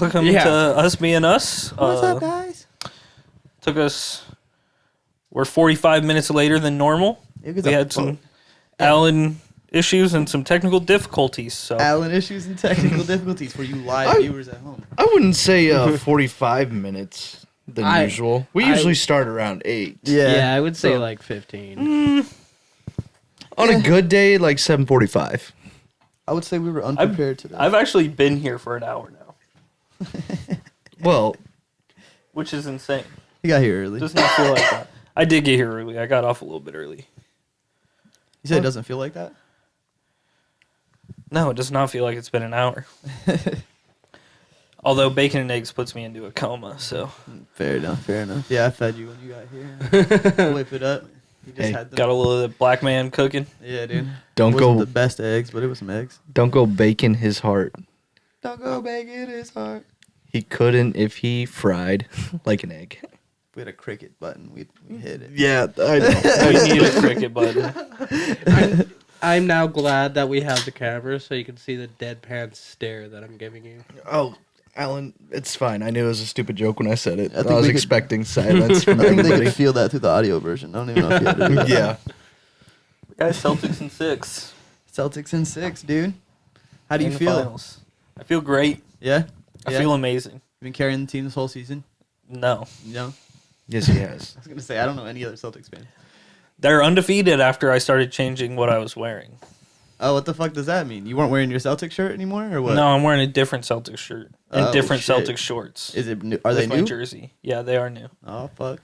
Welcome to Us Being Us. What's up, guys? We're 45 minutes later than normal. We had some Allen issues and some technical difficulties. So Allen issues and technical difficulties for you live viewers at home. I wouldn't say 45 minutes than usual. We usually start around 8. Yeah, I would say like 15. On a good day, like 7:45. I would say we were unprepared today. I've actually been here for an hour now, Well, which is insane. You got here early. Does not feel like that. I did get here early. I got off a little bit early. You said it doesn't feel like that? No, it does not feel like it's been an hour. Although bacon and eggs puts me into a coma, so Fair enough. Yeah, I fed you when you got here. Whip it up. You just Hey, had them. got a little of the black man cooking. Yeah, dude. don't Wasn't go the best eggs, but it was some eggs. don't go bacon his heart. Don't go bacon his heart. He couldn't if he fried like an egg. If we had a cricket button, we'd hit it. Yeah, I know. We need a cricket button. I'm now glad that we have the camera so you can see the deadpan stare that I'm giving you. Oh, Alan, it's fine. I knew it was a stupid joke when I said it. I I, think was we could- expecting silence from I think they everybody. could feel that through the audio version. I don't even know if you had to do that. Yeah. Guys, Celtics in 6. Celtics in 6, dude. How do you In the feel? finals. I feel great. Yeah? I Yeah? feel amazing. You've been carrying the team this whole season? No. No? Yes, he has. I was going to say, I don't know any other Celtics fans. They're undefeated after I started changing what I was wearing. Oh, what the fuck does that mean? You weren't wearing your Celtics shirt anymore, or what? No, I'm wearing a different Celtics shirt and Oh, different shit. Celtics shorts. Is it new? Are with they my new? jersey. Yeah, they are new. Oh, fuck.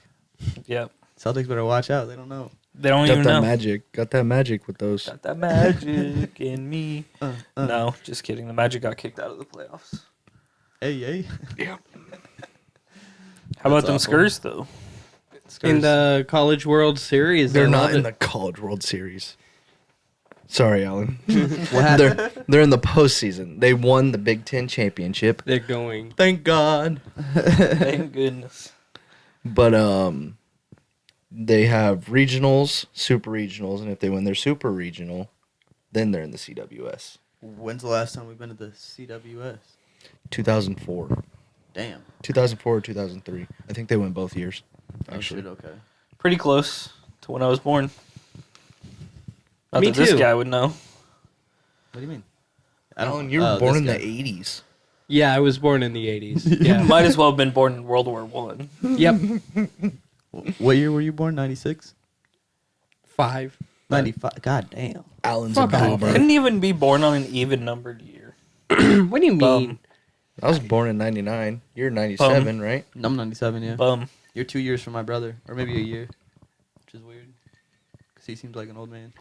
Yep. Celtics better watch out. They don't know. They don't Got even that know. magic. Got that magic with those. Got that magic in me. Uh. No, just kidding. The Magic got kicked out of the playoffs. Hey. How about That's them awful. Skurs, though? In the College World Series, They're I not love in it. the College World Series. Sorry, Alan. What happened? they're in the postseason. They won the Big Ten championship. They're going. Thank God. Thank goodness. But they have regionals, super regionals, and if they win their super regional, then they're in the CWS. When's the last time we've been to the CWS? 2004, Damn. 2004 or 2003. I think they went both years. Actually, Oh, shit, okay. Pretty close to when I was born. Not Me that this too. guy would know. What do you mean? Alan, you were oh, born this in guy. the 80s. Yeah, I was born in the 80s. Yeah. Might as well have been born in World War One. Yep. What year were you born? 96? 5. 95. God damn. Alan's Fuck a off. boomer. Couldn't even be born on an even numbered year. What do you mean? I was born in 99. You're 97, right? I'm 97, yeah. Bum. You're 2 years from my brother. Or maybe a year. Which is weird. Because he seems like an old man.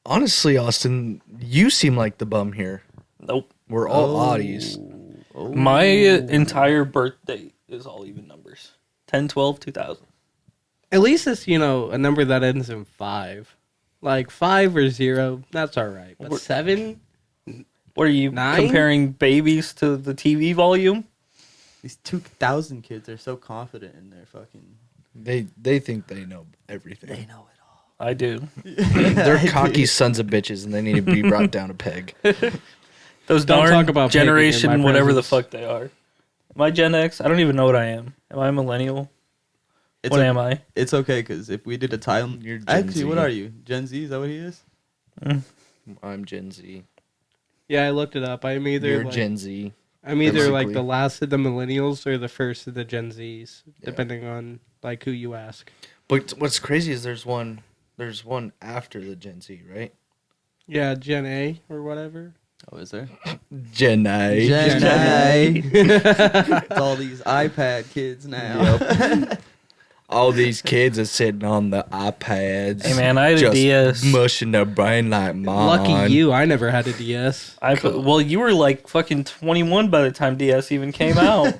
Honestly, Austin, you seem like the bum here. Nope. We're all oddies. Oh. My entire birth date is all even numbers. 10, 12, 2000. At least it's, a number that ends in 5. Like 5 or 0, that's all right. But We're- 7? What are you 9? comparing babies to the TV volume? These 2,000 kids are so confident in their fucking... They think they know everything. They know it all. I do. They're cocky sons of bitches, and they need to be brought down a peg. Those Don't darn talk about pegging in generation, my whatever the presence. fuck they are. Am I Gen X? I don't even know what I am. Am I a millennial? It's What o- am I? It's okay, because if we did a time... You're Gen Actually, what Z. are you? Gen Z? Is that what he is? I'm Gen Z. Yeah, I looked it up. I'm either You're like, Gen Z. I'm either like basically. the last of the millennials or the first of the Gen Zs, depending on like who you ask. But what's crazy is there's one after the Gen Z, right? Yeah, Gen A or whatever. Oh, is there? Gen A. Gen Gen A. A. It's all these iPad kids now. All these kids are sitting on the iPads. Hey man, I had a just DS. mushing their brain like mine. Lucky you, I never had a DS. Well, you were like fucking 21 by the time DS even came out.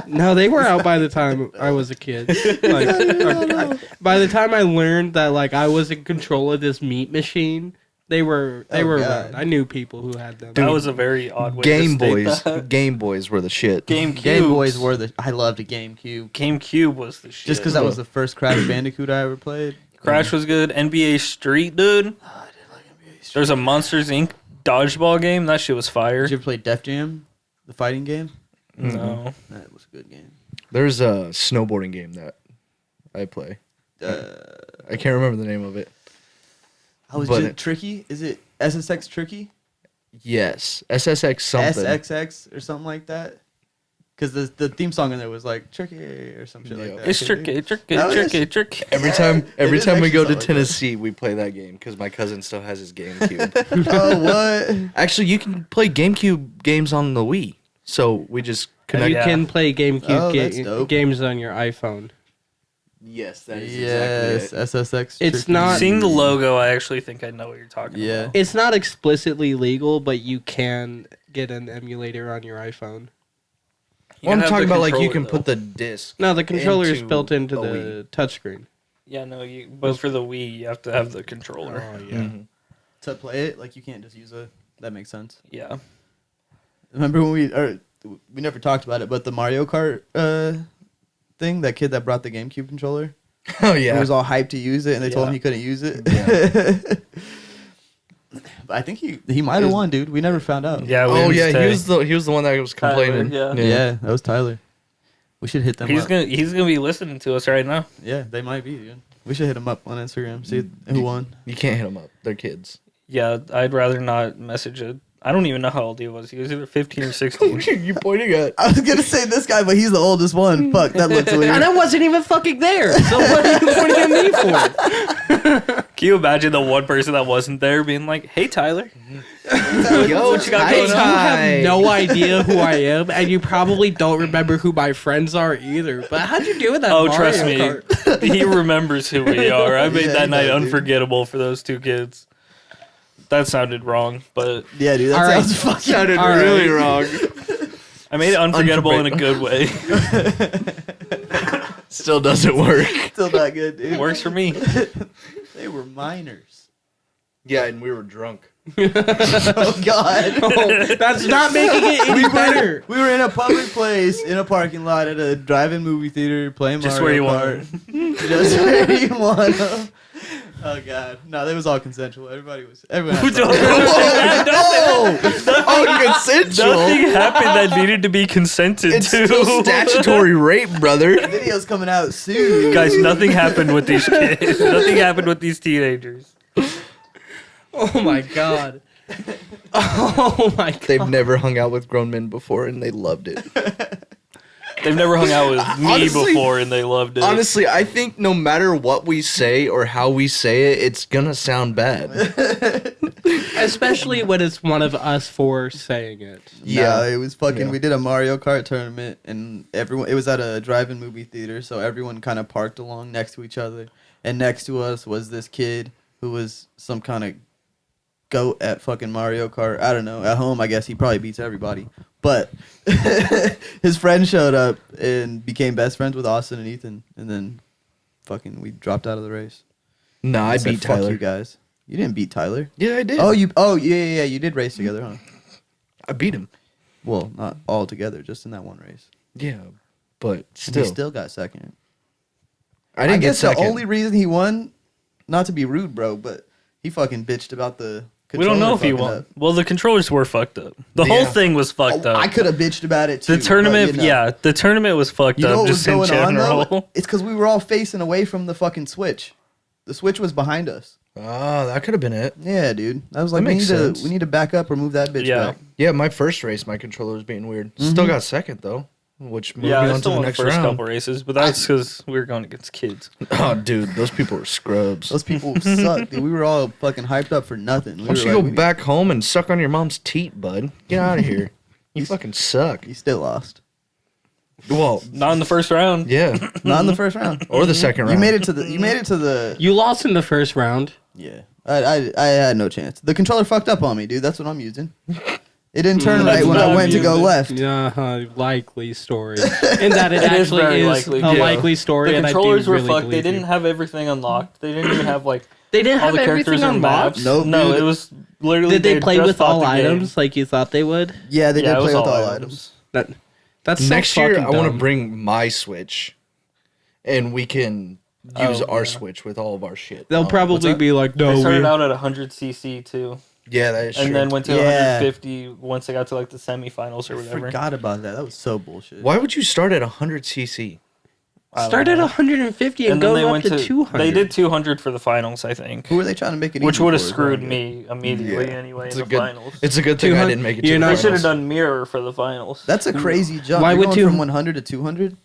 No, they were out by the time I was a kid. Like, by the time I learned that like I was in control of this meat machine, they were Oh, God. around. I knew people who had them. That was a very odd way Game to state Boys. that. Game Boys were the shit. GameCube. Game Boys were the... I loved a GameCube. GameCube was the shit. Just because that was the first Crash Bandicoot I ever played. Crash was good. NBA Street, dude. Oh, I did like NBA There's a Monsters Inc. dodgeball game. That shit was fire. Did you ever play Def Jam? The fighting game? No. That was a good game. There's a snowboarding game that I play. I can't remember the name of it. I was But just it- Tricky. Is it SSX Tricky? Yes, SSX something. SXX or something like that. Because the theme song in there was like Tricky or some shit Yeah. like that. It's tricky, tricky, That was- tricky, tricky. Every Yeah, time, it every is time we actually go to something like that. Tennessee, we play that game because my cousin still has his GameCube. Oh, what? Actually, you can play GameCube games on the Wii, so we just connect. You Yeah. can play GameCube Oh, that's dope. games on your iPhone. Yes, that is Yes, exactly it. SSX. It's Tricky. not- Seeing the logo, I actually think I know what you're talking Yeah. about. It's not explicitly legal, but you can get an emulator on your iPhone. You Well, I'm have talking the about like you controller, can put though. the disc. No, the controller is Into built into a the touchscreen. Yeah, no, but for the Wii, you have to have the controller. Oh Mhm. To play it, like you can't just use a. That makes sense. Yeah. Remember when we never talked about it, but the Mario Kart thing, that kid that brought the GameCube controller, Oh he yeah. was all hyped to use it, and they told Yeah. him he couldn't use it. Yeah. But I think he might have won, dude. We never found out. Yeah. we Oh didn't yeah, stay. he was the one that was Tyler, complaining. yeah. that was Tyler. We should hit them He's up. gonna be listening to us right now. Yeah, they might be, dude. We should hit them up on Instagram. See who won. You can't hit them up. They're kids. Yeah, I'd rather not message it. I don't even know how old he was. He was either 15 or 16. you pointing at? I was gonna say this guy, but he's the oldest one. Fuck, that looks weird. And I wasn't even fucking there. So what are you pointing at me for? Can you imagine the one person that wasn't there being like, "Hey, Tyler, Yo, what you got Hey, going you on?" have no idea who I am, and you probably don't remember who my friends are either. But how'd you do with that? Oh, Mario trust me, Kart? he remembers who we are. I made Yeah, that he night does, dude. unforgettable for those two kids. That sounded wrong, but Yeah, dude, that All right. sounds fucking. sounded All right. really wrong. I made it unforgettable in a good way. Still doesn't work. Still not good, dude. Works for me. They were minors. Yeah, and we were drunk. Oh God. Oh, that's not making it any better. We were in a public place in a parking lot at a drive-in movie theater playing Just Mario where you Kart. Just where you want 'em. Oh God, no, that was all consensual. Everyone had fun. Consensual. Nothing happened that needed to be consented It's to. still statutory rape, brother. Video's coming out soon. Guys, nothing happened with these kids. Nothing happened with these teenagers. Oh my god. Oh my god. They've never hung out with grown men before, and they loved it. They've never hung out with me Honestly- before, and they loved it. Honestly, I think no matter what we say or how we say it, it's gonna sound bad. Especially when it's one of us four saying it. Yeah, it was fucking. Yeah. We did a Mario Kart tournament, and everyone. It was at a drive-in movie theater, so everyone kind of parked along next to each other. And next to us was this kid who was some kind of goat at fucking Mario Kart. I don't know. At home, I guess he probably beats everybody. But his friend showed up and became best friends with Austin and Ethan, and then fucking we dropped out of the race. No, I Said, beat "Fuck Tyler. you guys. You didn't beat Tyler. Yeah, I did. Oh, yeah. You did race together, huh? I beat him. Well, not all together, just in that one race. Yeah, but And still, he still got second. I didn't get guess second. the only reason he won, not to be rude, bro, but he fucking bitched about the. we don't know if he controller won. fucking up. Well, the controllers were fucked up. The Yeah. whole thing was fucked Oh, up. I could have bitched about it too. The tournament, but, you know. the tournament was fucked You know up what was just in going on general. though? It's because we were all facing away from the fucking switch. The switch was behind us. Oh, that could have been it. Yeah, dude. I was like, That makes sense. we need to back up or move that bitch Yeah. back. Yeah, my first race, my controller was being weird. Still got second though, which moved Yeah, me I on to still the won the next first round. couple races, but that's because we were going against kids. Oh, dude, those people were scrubs. Those people suck, dude. We were all fucking hyped up for nothing. We Why don't were you like, go we- back home and suck on your mom's teat, bud? Get out of here. You fucking suck. You still lost. Well, Not in the first round. yeah, Not in the first round. or the second round. You made it to the. You made it to the. You lost in the first round. Yeah, I had no chance. The controller fucked up on me, dude. That's what I'm using. It didn't turn right That's when what I I'm went to go using. left. Likely story. In that it, It is actually very is likely, a yeah. likely story. The and I do controllers were really fucked. They believe didn't you. have everything unlocked. They didn't even have like They didn't all have the everything characters or unlocked. maps. Nope, No, dude. it was literally. Did they play just with bought all the game. items like you thought they would? Yeah, they Yeah, did it was play with all items. That that's Next so year, I fucking want to dumb. bring my Switch, and we can use Oh, our yeah. Switch with all of our shit. They'll on it. probably What's be like, no, They started we. out at 100cc too. Yeah, that is and true. then went to Yeah. 150 once they got to like the semifinals or I whatever. forgot about that. That was so bullshit. Why would you start at 100 cc? I don't Start at know. 150 and, And then go they up went to 200. They did 200 for the finals, I think, Who are they trying to make it? which easy would have for is screwed what I get. me immediately Yeah. anyway It's in a the good- finals. It's a good thing I 200 didn't make it you're to not- the They should have finals. done mirror for the finals. That's a crazy jump. Why You're would going you- from 100 to 200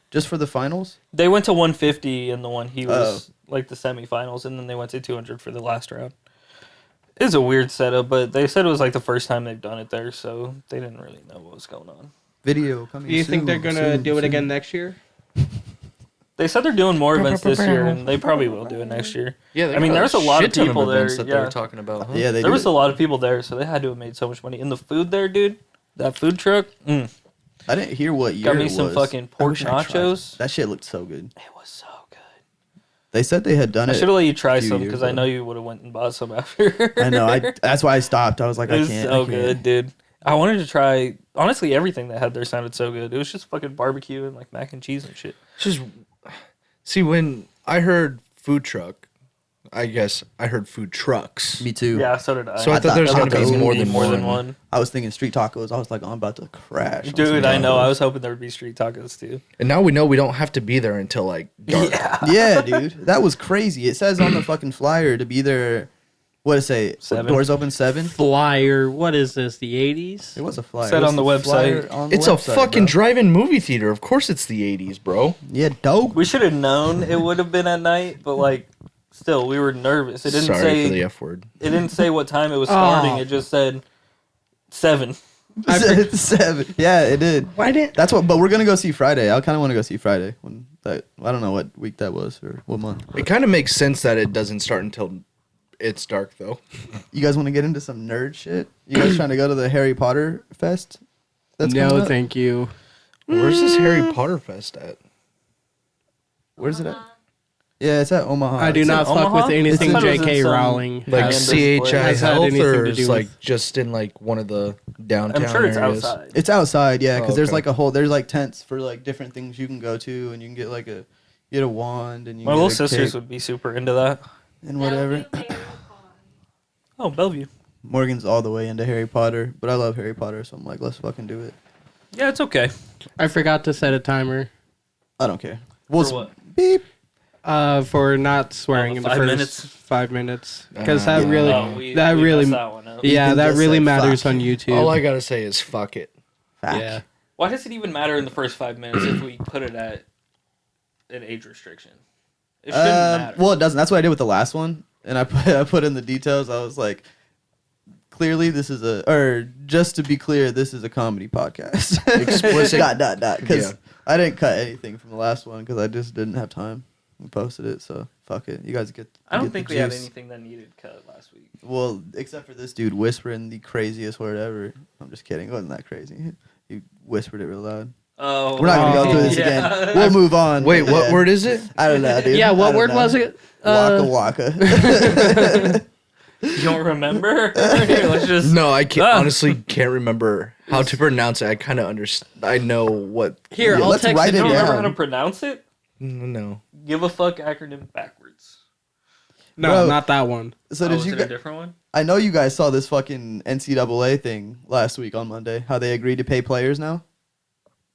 just for the finals? They went to 150 in the one he was Oh. like the semifinals, and then they went to 200 for the last round. It's a weird setup, but they said it was like the first time they've done it there, so they didn't really know what was going on. Video coming. Do you think soon, they're going to soon, do it soon. again next year? They said they're doing more events this year, and they probably will do it next year. Yeah, they I mean, got there's a lot of shit ton people there, events that they yeah. were talking about. Huh? Yeah, they There do was it. a lot of people there, so they had to have made so much money. And the food there, dude, that food truck, I didn't hear what year got me it some was. fucking I pork wish I tried nachos. it. That shit looked so good. It was so good. They said they had done I it. should have let you try few some years because I ago. know you would have went and bought some after. I know. That's why I stopped. I was like, It I was can't. so I can't. good, dude. I wanted to try honestly everything they had there sounded so good. It was just fucking barbecue and like mac and cheese and shit. It's just see when I heard food truck, I guess I heard food trucks. Me too. Yeah, so did I. So I thought there was gonna gonna be be more more than more one. I was thinking street tacos. I was like, I'm about to crash. on Dude, some I know. tacos. I was hoping there would be street tacos too. And now we know we don't have to be there until like dark. Yeah. Yeah, dude, that was crazy. It says on the fucking flyer to be there. What does it say? 7. Doors open 7. Flyer. What is this? The 80s? It was a flyer. Said It was on the flyer website. on the It's a website, fucking bro. drive-in movie theater. Of course it's the 80s, bro. Yeah, dope. We should have known it would have been at night, but like still we were nervous. It didn't Sorry say for the F word. it didn't say what time it was starting. Oh. It just said 7. It's 7. Yeah, it did. Why didn't... That's what. But we're gonna go see Friday. I kind of want to go see Friday. When that, I don't know what week that was or what month. It kind of makes sense that it doesn't start until it's dark, though. You guys want to get into some nerd shit? You guys trying to go to the Harry Potter fest? That's coming No, up? thank you. Where's this Harry Potter fest at? Where's it at? Yeah, it's at Omaha. I do It's not in fuck Omaha? with anything I thought it was in J.K. some- Rowling. Like Has- CHI has had Health, anything or to is do like with- just in like one of the downtown I'm sure it's areas? outside. It's outside, yeah, because Oh, there's okay. like a whole there's like tents for like different things you can go to, and you can get like a get a wand and you My get little a sisters cake would be super into that. and whatever. Oh, Bellevue. Morgan's all the way into Harry Potter, but I love Harry Potter, so I'm like, let's fucking do it. Yeah, it's okay. I forgot to set a timer I don't care. We'll For what? beep. for not swearing Oh, in the 5 first minutes? 5 minutes. Because Yeah. that really... Oh, that really... messed that one up. Yeah, Ethan that just really said matters fuck. on YouTube. All I gotta say is fuck it. Fact. Yeah. Why does it even matter in the first 5 minutes if we put it at an age restriction? It shouldn't matter. Well, it doesn't. That's what I did with the last one, and I put in the details. I was like, clearly this is just to be clear, this is a comedy podcast. Explicit- Because Yeah. I didn't cut anything from the last one because I just didn't have time. We posted it, so fuck it. You guys get. I don't get think the we had juice. anything that needed cut last week. Well, except for this dude whispering the craziest word ever. I'm just kidding. It wasn't that crazy. He whispered it real loud. Oh, We're not gonna go through this yeah. again. We'll move on. Wait, what Yeah. word is it? I don't know, dude. Yeah, I what don't word know. was it? Waka waka. You don't remember? Here, let's just. No, I can't. Ah. Honestly, can't remember how to pronounce it. I kind of understand. I know what. Here, Yeah, I'll let's text write it You it don't to you. remember how down. to pronounce it? No. Give a fuck acronym backwards. No, Bro. not that one. So Oh, did was you? it a different one? I know you guys saw this fucking NCAA thing last week on Monday. How they agreed to pay players now.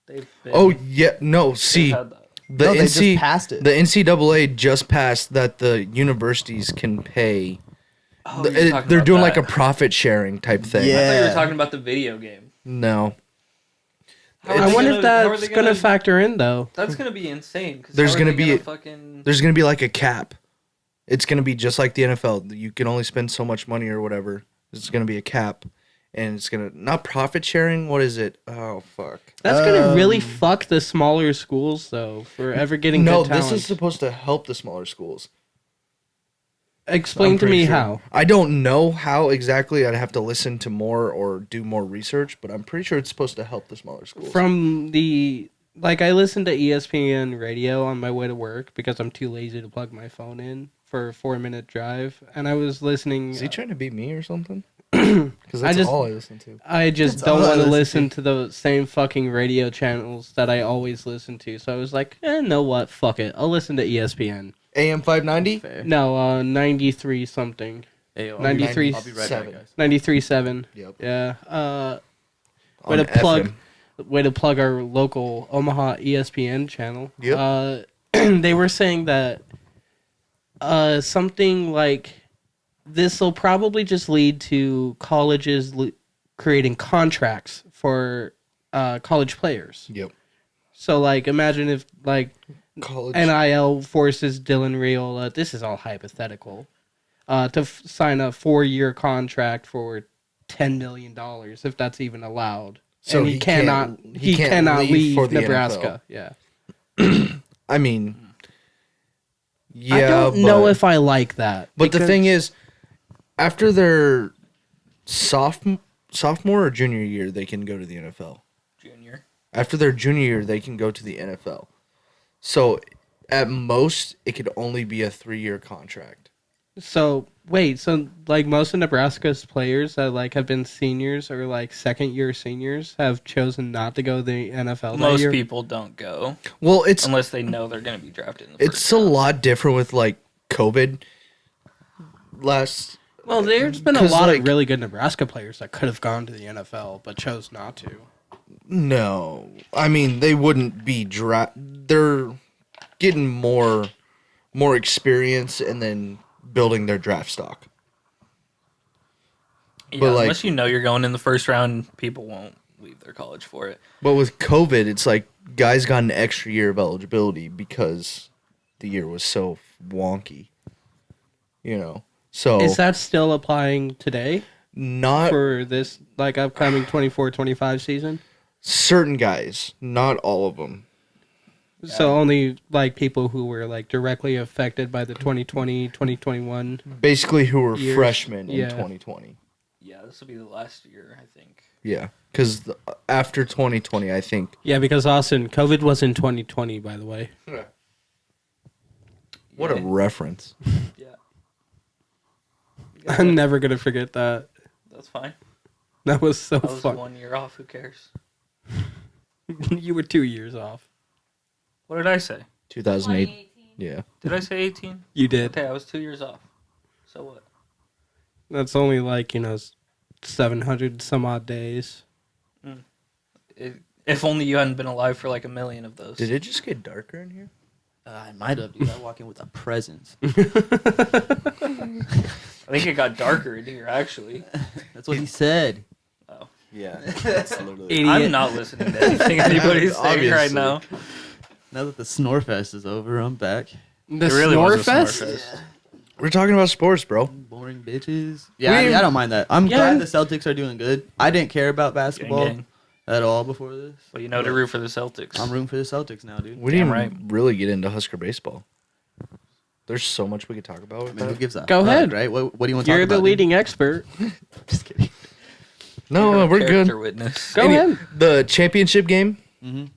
They've Oh yeah, no. they've See, had that. the No, they just NC passed it. the NCAA just passed that the universities can pay. Oh, you're talking They're about doing like a that. profit sharing type thing. I thought you Yeah. were talking about the video game. No, How are I they wonder gonna- if how are that's they going to factor in, though. That's gonna be insane. 'Cause There's how are gonna they be fucking. there's gonna be like a cap. It's gonna be just like the NFL. You can only spend so much money or whatever. It's gonna be a cap, and it's gonna not profit sharing. What is it? Oh fuck. That's going to really fuck the smaller schools, though, for ever getting No, good talent. this is supposed to help the smaller schools. Explain I'm to pretty me sure. how. I don't know how exactly. I'd have to listen to more or do more research, but I'm pretty sure it's supposed to help the smaller schools. From the... Like, I listen to ESPN radio on my way to work because I'm too lazy to plug my phone in for a 4-minute drive. And I was listening... Is he trying to beat me or something? Because that's just- all I listen to. I just That's don't all I want to listen listen to the same fucking radio channels that I always listen to. So I was like, know what? Fuck it. I'll listen to ESPN. AM 590. No, 93 something. Hey, I'll 93 I'll be right back, 7. guys. 93.7. Yep. Yeah. On Way to plug. FM. Way to plug our local Omaha ESPN channel. Yep. They were saying that something like this will probably just lead to colleges creating contracts for college players. Yep. So, like, imagine if, like, College. NIL forces Dylan Riola, this is all hypothetical, to sign a 4-year contract for $10 million, if that's even allowed. So and he can't cannot leave for the Nebraska. NFL. Yeah. I mean, yeah, I don't know if I like that. But the because- thing is, after their sophomore or junior year, they can go to the NFL. Junior. After their junior year, they can go to the NFL. So, at most, it could only be a 3-year contract. So wait, so like most of Nebraska's players that like have been seniors or like second-year seniors have chosen not to go to the NFL. that Most year? people don't go Well, it's unless they know they're going to be drafted in the it's first a round. lot different with like COVID. Well, there's been a 'Cause, lot like- of really good Nebraska players that could have gone to the NFL but chose not to. No, I mean they wouldn't be They're getting more experience and then building their draft stock. Yeah, but, like- unless you know you're going in the first round, people won't leave their college for it. But with COVID, it's like guys got an extra year of eligibility because the year was so wonky. You know, so Is that still applying today not for this like upcoming 24-25 season? certain guys, not all of them. So only like people who were like directly affected by the 2020, 2021. Basically, who were Years. freshmen Yeah. in 2020. Yeah, this will be the last year, I think. Yeah, because after 2020, I think. Yeah, because Austin, COVID was in 2020, by the way. What a Yeah. reference. Yeah. I'm never gonna forget that. That's fine. That was so I was fun. 1 year off. Who cares? You were 2 years off. What did I say? 2008. Yeah. Did I say 18? You did. Okay, I was 2 years off. So what? That's only like 700 some odd days. If only you hadn't been alive for like a million of those. Did it just get darker in here? I might have, dude. I walk in with a presence. I think it got darker in here, actually. That's what he said. Yeah. That's literally. Idiot. I'm not listening to anything anybody's saying right Obviously. now. Now that the Snorefest is over, I'm back. The It really was a Snorefest? Snorefest. We're talking about sports, bro. Boring bitches. Yeah, I don't mind that. I'm Yeah. glad the Celtics are doing good. I didn't care about basketball Gang, gang. at all before this. But you know to root for the Celtics. I'm rooting for the Celtics now, dude. We didn't Damn right. really get into Husker baseball. There's so much we could talk about. I With mean, who that. gives a Go fuck, ahead. right? What do you want to talk You're about? the dude? leading expert. Just kidding. No, we're good. Character witness. Go ahead. The championship game Mhm.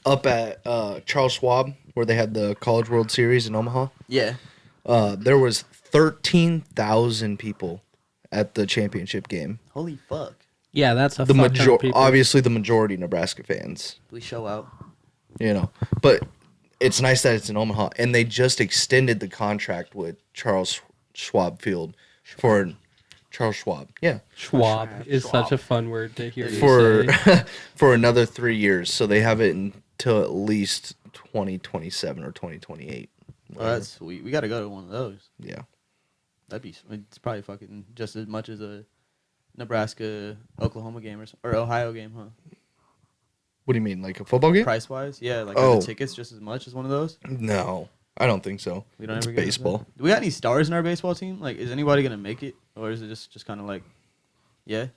up at Charles Schwab, where they had the College World Series in Omaha. Yeah. There was 13,000 people at the championship game. Holy fuck. Yeah, that's a The fuck ton of people. obviously the majority Nebraska fans, Please show out. you know. But it's nice that it's in Omaha, and they just extended the contract with Charles Schwab Field for Charles Schwab. Yeah, Schwab is such a fun word to hear you for say. for another 3 years. So they have it until at least 2027 or 2028. Well, that's sweet. We got to go to one of those. Yeah. That'd be. It's probably fucking just as much as a Nebraska Oklahoma game or Ohio game, huh? What do you mean, like a football game? Price wise, yeah. Like Oh. are the tickets just as much as one of those? No, I don't think so. We don't It's ever get into baseball. that? Do we got any stars in our baseball team? Like, is anybody gonna make it, or is it just kind of like, yeah?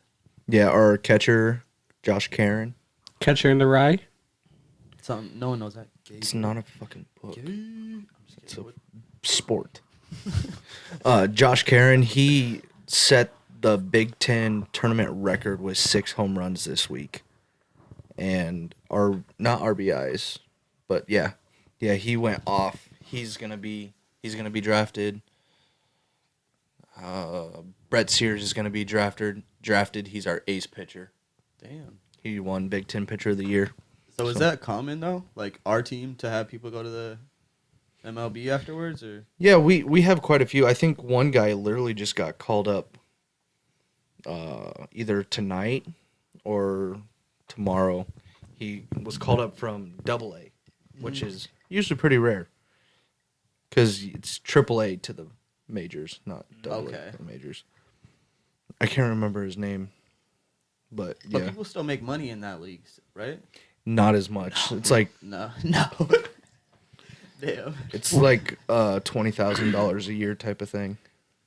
Yeah, our catcher, Josh Karen. Catcher in the Rye. Something no one knows that. It's not a fucking book. I'm just It's kidding. a sport. Josh Karen, he set the Big Ten tournament record with 6 home runs this week, and not RBIs, but yeah, he went off. He's gonna be drafted. Brett Sears is gonna be drafted. He's our ace pitcher. Damn. He won Big Ten Pitcher of the Year. So is that common though? Like our team to have people go to the MLB afterwards, or Yeah, we have quite a few. I think one guy literally just got called up either tonight or tomorrow. He was called up from Double A, which is usually pretty rare because it's Triple A to the majors, not Double A Okay. to the majors. I can't remember his name, but but yeah, people still make money in that league, right? not as much. It's like No. Damn. it's like $20,000 a year type of thing,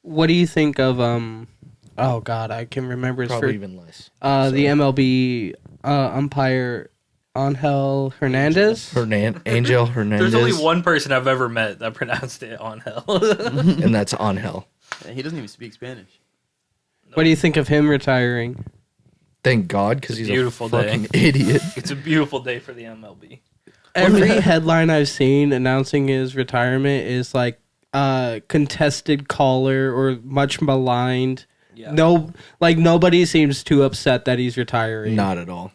What do you think of Oh God, I can remember his probably first. even less. The MLB umpire Angel Hernandez. Angel Hernandez, There's only one person I've ever met that pronounced it on hell. and that's Angel. He doesn't even speak Spanish. What do you think of him retiring? Thank God, because he's Beautiful a day. fucking idiot. It's a beautiful day for the MLB. Every headline I've seen announcing his retirement is like contested caller or much maligned. Yeah. No, like nobody seems too upset that he's retiring. Not at all.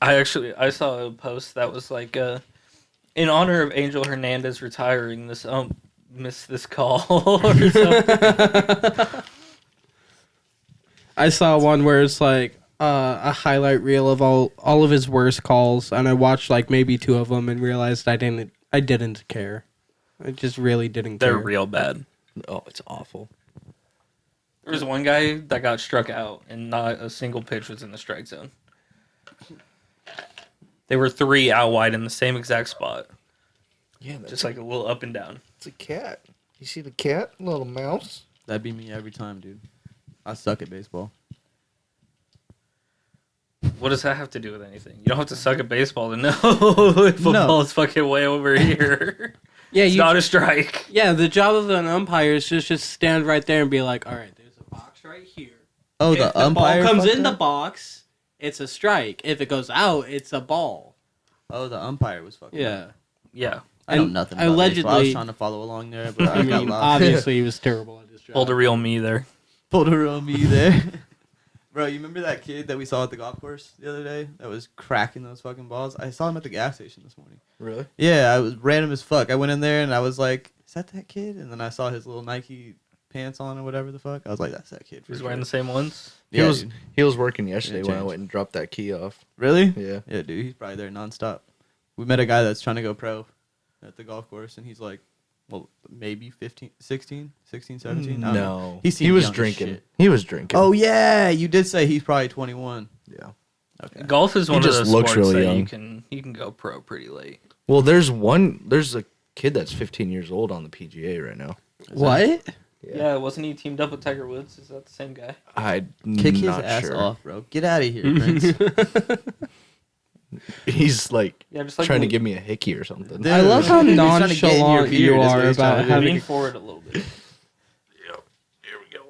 I saw a post that was like, in honor of Angel Hernandez retiring, this missed this call or something. I saw one where it's like a highlight reel of all of his worst calls, and I watched like maybe 2 of them and realized I didn't care. I just really didn't They're care. real bad. Oh, it's awful. There was one guy that got struck out, and not a single pitch was in the strike zone. They were 3 out wide in the same exact spot, Yeah, just like a little up and down. it's a cat. You see the cat, little mouse? That'd be me every time, dude. I suck at baseball. What does that have to do with anything? You don't have to suck at baseball to know if football is fucking way over here. Yeah, It's not a strike. Yeah, the job of an umpire is just stand right there and be like, all right, there's a box right here. Oh, If the the umpire ball comes fucked in the up? box, it's a strike. If it goes out, it's a ball. Oh, the umpire was fucking. Yeah. Yeah. I know And nothing. About baseball. I was allegedly- trying to follow along there, but I I got mean, lost. obviously he was terrible at his job. Pulled a real me there. Pulled a real me there. Bro, you remember that kid that we saw at the golf course the other day that was cracking those fucking balls? I saw him at the gas station this morning. Really? Yeah, I was random as fuck. I went in there and I was like, "Is that kid?" And then I saw his little Nike pants on or whatever the fuck. I was like, "That's that kid." For He's sure." wearing the same ones. Yeah, he dude. was working yesterday when I changed. went and dropped that key off. Really? Yeah. Yeah, dude. He's probably there nonstop. We met a guy that's trying to go pro at the golf course, and he's like, well, maybe 15, 16, 17. I don't know. No. He He seemed was young as drinking. shit. He was drinking. Oh, yeah. You did say he's probably 21. yeah. Okay. Golf is He one of just those looks sports really that young. you can go pro pretty late. Well, there's a kid that's 15 years old on the PGA right now. What? Yeah, wasn't he teamed up with Tiger Woods? Is that the same guy? I'm Kick his not ass sure. off, bro. Get out of here, Prince. He's like Yeah, just like trying to give me a hickey or something. Dude. I love how He's trying to get in your nonchalant beard, you is what are he's trying about to do. lean having. forward a little bit. Yep. Here we go.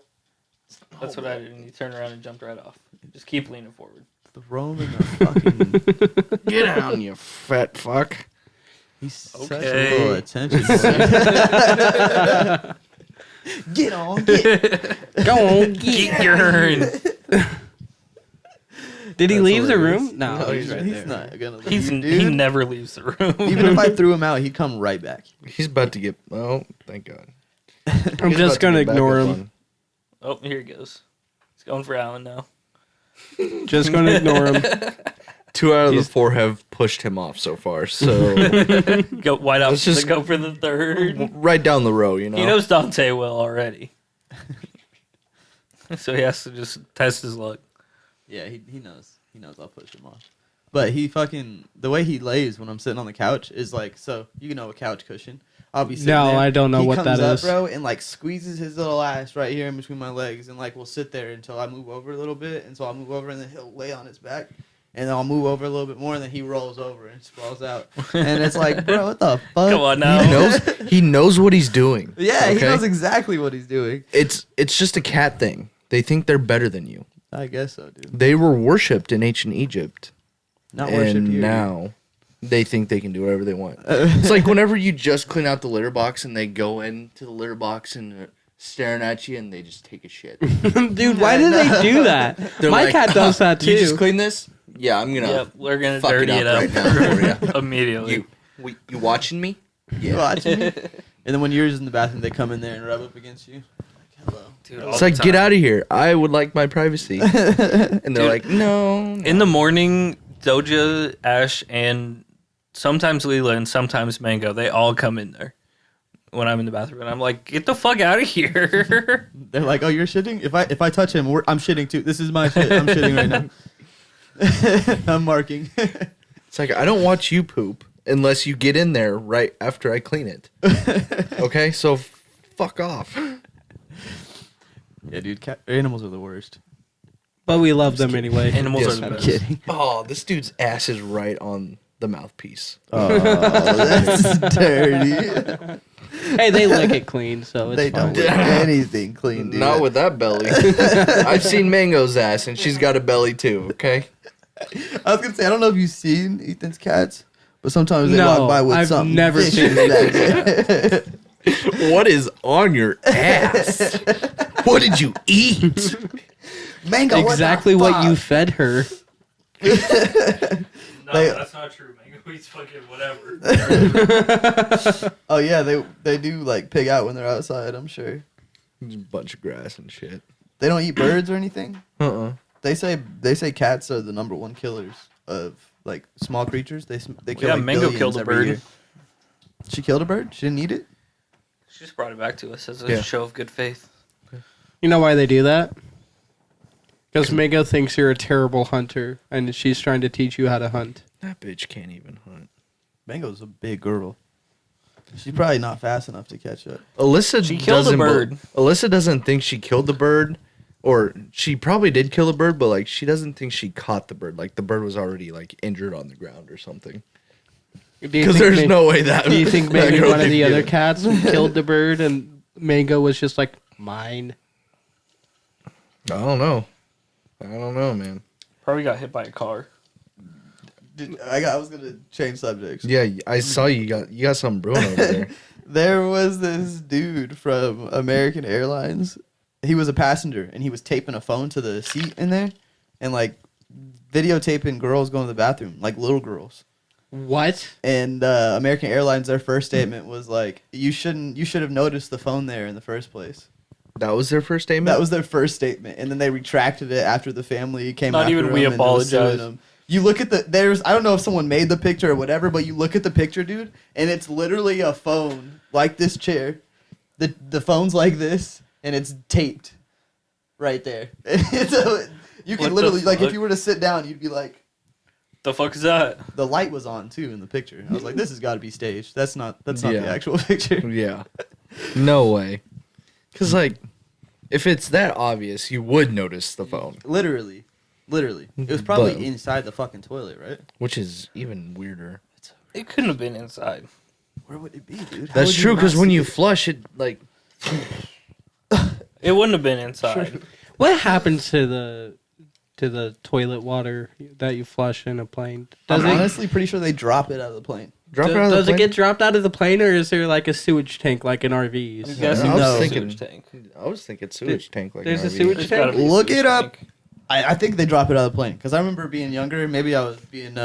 That's what I did, and he turned around and jumped right off. Just keep leaning forward. Throw him in the fucking... Get down, you fat fuck. He's such Okay. a little attention. Get on, get. Go on, Get your Did he That's leave the hilarious. room? No, he's right he's there. not gonna leave, He dude. never leaves the room. Even if I threw him out, he'd come right back. He's about to get. Oh, thank God. I'm He's just about to gonna get back ignore up him. Oh, here he goes. He's going for Allen now. Just gonna ignore him. 2 out of the He's- 4 have pushed him off so far. So Go wide out. Let's just- Go for the third. right down the row, you know. He knows Dante well already, so he has to just test his luck. Yeah, he knows. He knows I'll push him off. But he fucking the way he lays when I'm sitting on the couch is like, so you know a couch cushion. I'll be sitting No, there. I don't know He what comes that up, is. bro, and like squeezes his little ass right here in between my legs, and like we'll sit there until I move over a little bit, and so I'll move over, and then he'll lay on his back, and then I'll move over a little bit more, and then he rolls over and sprawls out, and it's like, bro, what the fuck? Come on now. He knows what he's doing. Yeah, he okay? knows exactly what he's doing. It's just a cat thing. They think they're better than you. I guess so, dude. They were worshipped in ancient Egypt. Not worship and here. now they think they can do whatever they want. It's like whenever you just clean out the litter box and they go into the litter box and they're staring at you and they just take a shit. Dude, why did they do that? They're My like, cat does that too. You just clean this? Yeah, I'm gonna Yep, we're gonna fuck dirty it it up up, right now for you. immediately. You watching me? You watching me? And then when you're in the bathroom, they come in there and rub up against you. Like, hello. Dude, all It's the like, get time. out of here. I would like my privacy. And they're Dude, like, no. In the morning, Doja, Ash, and sometimes Leela and sometimes Mango, they all come in there when I'm in the bathroom, and I'm like, get the fuck out of here. They're like, oh, you're shitting? If I touch him, I'm shitting too. This is my shit. I'm shitting right now. I'm marking. It's like, I don't watch you poop unless you get in there right after I clean it. Okay, so fuck off. Yeah, dude, animals are the worst. But we love them anyway. Animals Yes, are the I'm best. kidding. Oh, this dude's ass is right on the mouthpiece. Oh, that's dirty. Hey, they lick it clean, so it's They fine. don't do anything clean, dude. Not with that belly. I've seen Mango's ass, and she's got a belly too, okay? I was gonna say, I don't know if you've seen Ethan's cats, but sometimes they No, walk by with I've something. never vicious seen that- What is on your ass? What did you eat? Mango, exactly what you fed her. No, They- that's not true. Mango eats fucking whatever. Oh yeah, they do like pig out when they're outside. I'm sure Just a bunch of grass and shit. they don't eat birds or anything. Uh-uh. They say cats are the #1 killers of like small creatures. They kill. Yeah, like, Mango billions killed a every bird. year. She killed a bird. She didn't eat it. She just brought it back to us as a Yeah. show of good faith. You know why they do that? Because Mango thinks you're a terrible hunter, and she's trying to teach you how to hunt. That bitch can't even hunt. Mango's a big girl. She's probably not fast enough to catch up. Alyssa She killed a doesn't bird. Alyssa doesn't think she killed the bird, or she probably did kill a bird, but like she doesn't think she caught the bird. Like the bird was already like injured on the ground or something. Because there's no way that. Do you think that maybe girl one of could the get other it. cats killed the bird, and Mango was just like, mine? I don't know. I don't know, man. Probably got hit by a car. Dude, I was gonna change subjects. Yeah, I saw you got something brewing over there. There was this dude from American Airlines. He was a passenger and he was taping a phone to the seat in there and like videotaping girls going to the bathroom, like little girls. What? And American Airlines, their first statement was like, you should have noticed the phone there in the first place. That was their first statement. That was their first statement. And then they retracted it after the family came Not after even them we and was suing apologize. them. You look at I don't know if someone made the picture or whatever, but you look at the picture, dude, and it's literally a phone like this chair. The phone's like this, and it's taped right there. So you What can the literally, like, if fuck? you were to sit down, you'd be like, The fuck is that? the light was on too in the picture. I was like, this has got to be staged. That's not Yeah. the actual picture. Yeah. No way. Because, like, if it's that obvious, you would notice the phone, Literally. It was probably But- inside the fucking toilet, right? which is even weirder. It couldn't have been inside. Where would it be, dude? How That's would you true, not because when see you it? flush it, like, It wouldn't have been inside. What happens to the toilet water that you flush in a plane? Does I'm it honestly pretty sure they drop it out of the plane. drop it out of the does it plane. get dropped out of the plane, or is there like a sewage tank like in RVs? I'm guessing I was no. thinking- Sewage tank. I was thinking sewage tank. Like There's an a RV. sewage There's tank? gotta be a Look sewage it up. tank. I think they drop it out of the plane because I remember being younger. Maybe I was being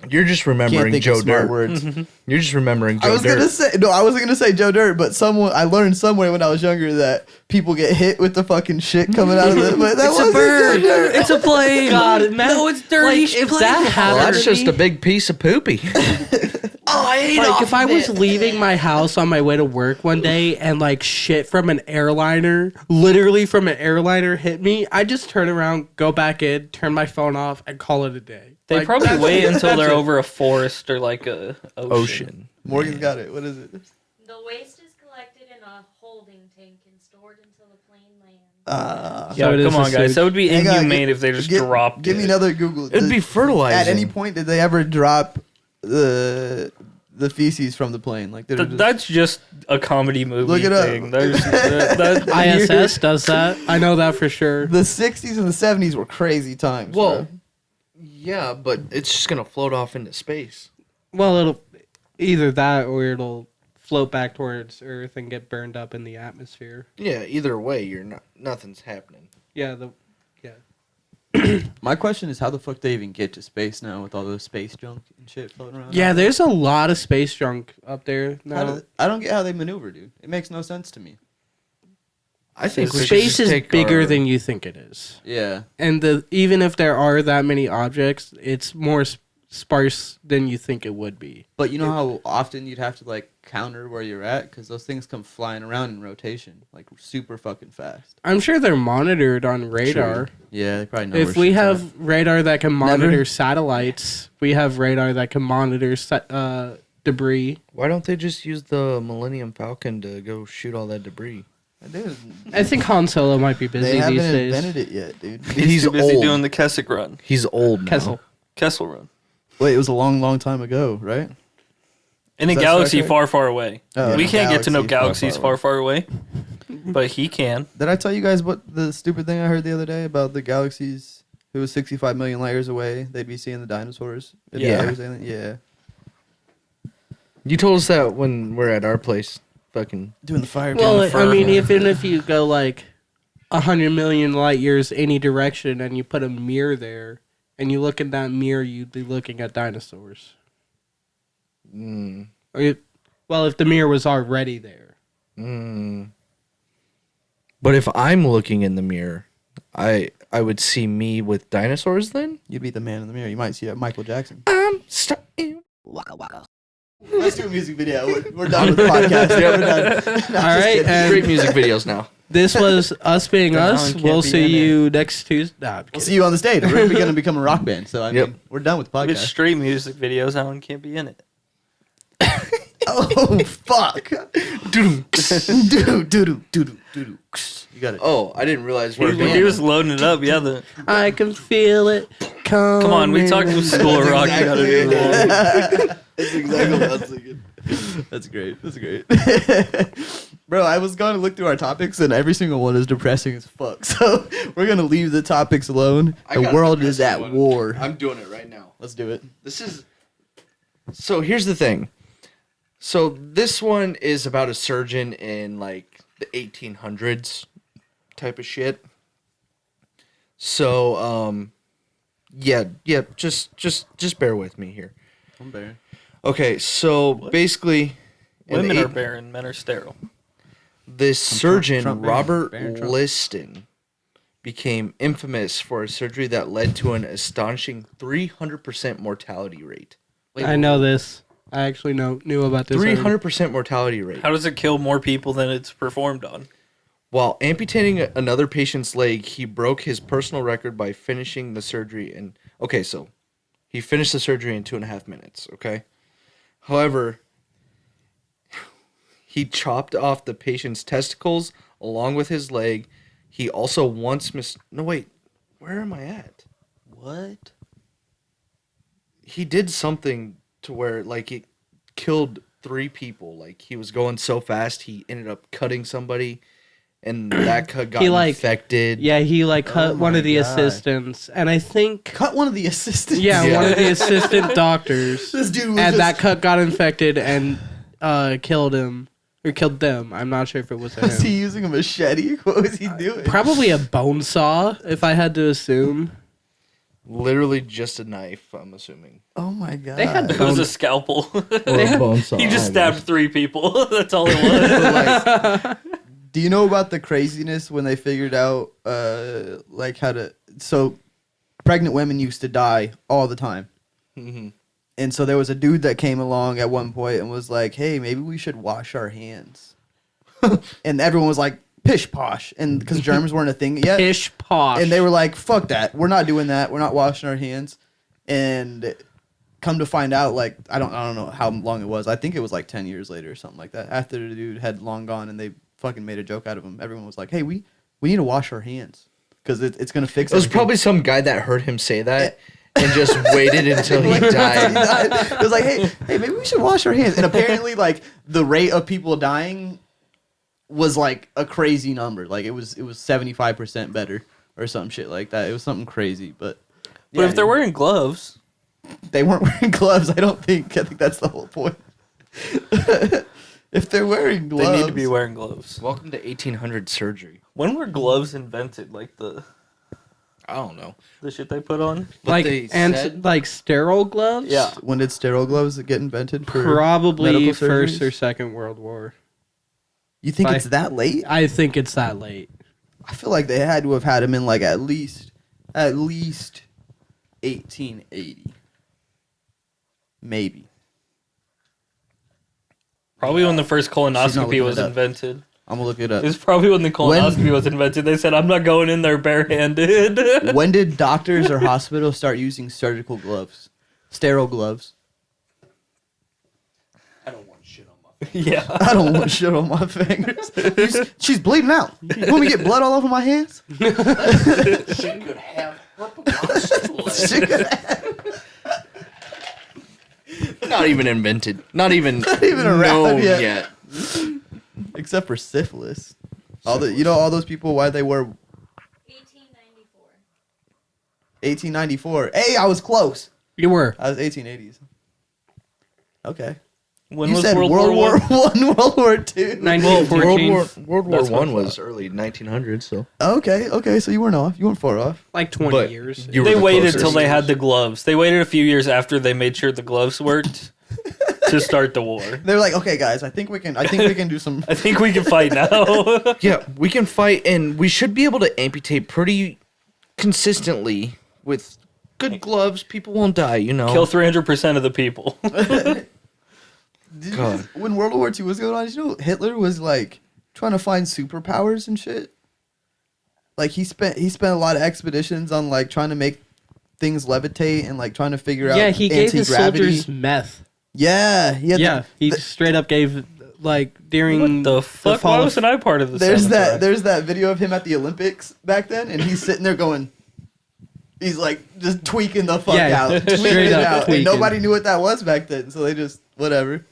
You're just can't remembering think Joe of smart Dirt. words. You're just remembering Joe I was Dirt. gonna say no. I wasn't gonna say Joe Dirt, but I learned somewhere when I was younger that people get hit with the fucking shit coming out of it. But that It's a wasn't bird. Joe Dirt. It's a plane. God, man. No, it's dirty. Like, if that Well, happened that's to just me- a big piece of poopy. Like if I was leaving my house on my way to work one day and like shit from an airliner, literally from an airliner hit me, I just turn around, go back in, turn my phone off, and call it a day. They Like, probably that's- wait until that's they're it. over a forest or like a ocean. Morgan's got it. What is it? The waste is collected in a holding tank and stored until the plane lands. Yeah, So it is come a on, guys. sewage- That would be Hang on, inhumane if they just dropped Give it. me another Google. It'd be fertilizing. At any point, did they ever drop the feces from the plane? Like they're just, That's just a comedy movie Look it up. thing. That ISS does that. I know that for sure. the 60s and the 70s were crazy times. Well, bro. yeah, but it's just gonna float off into space. Well, it'll either that or it'll float back towards Earth and get burned up in the atmosphere. Yeah, either way, you're not. Nothing's happening. Yeah, My question is, how the fuck they even get to space now with all those space junk and shit floating around? Yeah, there's a lot of space junk up there now. I don't get how they maneuver, dude. It makes no sense to me. I think we should Space just is take bigger our- than you think it is. Yeah. And even if there are that many objects, it's more sparse than you think it would be. But you know how often you'd have to like counter where you're at because those things come flying around in rotation like super fucking fast. I'm sure they're monitored on radar. Yeah, they probably know. If where we shit's have radar that can monitor Never. satellites, we have radar that can monitor debris. Why don't they just use the Millennium Falcon to go shoot all that debris? at. Dude, I think Han Solo might be they busy haven't these days. invented it yet, dude. He's too busy doing the Keswick run. He's old now. Kessel. Kessel run. Wait, it was a long, long time ago, right? In a Is that galaxy Star Trek? far, far away. Oh, We in a can't get to know galaxy galaxies far, far away. But he can. Did I tell you guys what the stupid thing I heard the other day about the galaxies? Who was 65 million light years away? They'd be seeing the dinosaurs. If Yeah. they was alien- yeah. You told us that when we're at our place. Fucking. Doing the fire. Well, the I fur. mean, even if you go like 100 million light years any direction and you put a mirror there and you look in that mirror, you'd be looking at dinosaurs. Mm, Well, if the mirror was already there. mm. But if I'm looking in the mirror, I would see me with dinosaurs then? You'd be the man in the mirror. You might see Michael Jackson. I'm starting. Let's do a music video. We're done with the podcast. Yeah, we're done. No, All I'm just right, kidding. and- Great music videos now. This was us being Then us. Alan can't We'll be see in it. you next Tuesday. Nah, I'm We'll kidding. see you on the stage. We're going to become a rock band. So, I Yep. mean, we're done with the If it's podcast. straight music videos, Alan can't be in it. Oh, fuck. Do-do. You got it. Oh, I didn't realize He, we're he doing was loading it up. Yeah, I can feel it. come on, we talked to School of Rock. You gotta do that. That's exactly what I was thinking. That's great. That's great. Bro, I was going to look through our topics, and every single one is depressing as fuck. So we're going to leave the topics alone. The world is at war. I'm doing it right now. Let's do it. This is. So here's the thing. So this one is about a surgeon in like the 1800s type of shit. So yeah, just bear with me here. I'm bare. Okay, so basically in the Women are eight- barren, men are sterile. this surgeon Trump Baron, Robert Baron Trump. Liston became infamous for a surgery that led to an astonishing 300% mortality rate. I know this. I actually knew about this. 300% mortality rate. How does it kill more people than it's performed on? While amputating another patient's leg, he broke his personal record by finishing the surgery in. Okay, so he finished the surgery in 2.5 minutes. Okay, however, he chopped off the patient's testicles along with his leg. He also once missed. No, wait, where am I at? What? He did something to where like it killed 3 people. Like he was going so fast, he ended up cutting somebody. And that cut got He, like- infected. Yeah, he like cut one my of the God. assistants, and I think Cut one of the assistants. yeah, Yeah. one of the assistant doctors, This dude was and just, that cut got infected and killed him or killed them. I'm not sure if it was Was he him. using a machete? What was he doing? Probably a bone saw, if I had to assume. Literally just a knife, I'm assuming. Oh my god. They had It was a scalpel. bone saw. He just stabbed 3 people. That's all it was. Do you know about the craziness when they figured out like how to so pregnant women used to die all the time. Mhm. And so there was a dude that came along at one point and was like, "Hey, maybe we should wash our hands." And everyone was like, "Pish posh." And cuz germs weren't a thing yet. Pish posh. And they were like, "Fuck that. We're not doing that. We're not washing our hands." And come to find out, like I don't know how long it was. I think it was like 10 years later or something like that. After the dude had long gone, and they fucking made a joke out of him. Everyone was like, "Hey, we need to wash our hands because it's gonna fix." It was everything." probably some guy that heard him say that and just waited until he died. It was like, "Hey, maybe we should wash our hands." And apparently, like the rate of people dying was like a crazy number. Like it was 75% better or some shit like that. It was something crazy, but. But if they're wearing gloves, They weren't wearing gloves. I think that's the whole point. If they're wearing gloves, they need to be wearing gloves. Welcome to 1800 surgery. When were gloves invented? Like the I don't know. The shit they put on. But they said- like sterile gloves. Yeah. When did sterile gloves get invented? For Probably medical First surgeries? or Second World War. You think By- it's that late? I think it's that late. I feel like they had to have had him in like at least 1880, maybe. Probably when the first She's not colonoscopy looking was it up. invented. I'm gonna look it up. It's probably when the colonoscopy was invented. They said, "I'm not going in there barehanded." When did doctors or hospitals start using surgical gloves, sterile gloves? I don't want shit on my Yeah. I don't want shit on my fingers. She's bleeding out. You want me to get blood all over my hands? She could have Not even invented. Not even even around known yet. yet. Except for syphilis. All those people, why they were 1894. 1894. Hey, I was close. You were. I was 1880s. Okay. When You was said World War War One, World War Two. 1914. World War That's what I One was thought. early 1900s, so Okay. So you weren't off. You weren't far off. Like 20 But years. you were They the waited closest. till they had the gloves. They waited a few years after they made sure the gloves worked to start the war. They're like, okay, guys, I think we can do some. I think we can fight now. Yeah, we can fight, and we should be able to amputate pretty consistently with good gloves. People won't die, you know. Kill 300% of the people. God. When World War II was going on, you know, Hitler was like trying to find superpowers and shit. Like he spent a lot of expeditions on like trying to make things levitate and like trying to figure out. Yeah, he gave his anti-gravity. soldiers meth. Yeah, he had Yeah, he straight up gave, like, during What the fuck? fall Why of- wasn't I part of the there's that video of him at the Olympics back then, and he's sitting there going, he's like just tweaking the fuck Yeah, out, tweaking straight it up out, tweaking. and nobody knew what that was back then, so they just whatever.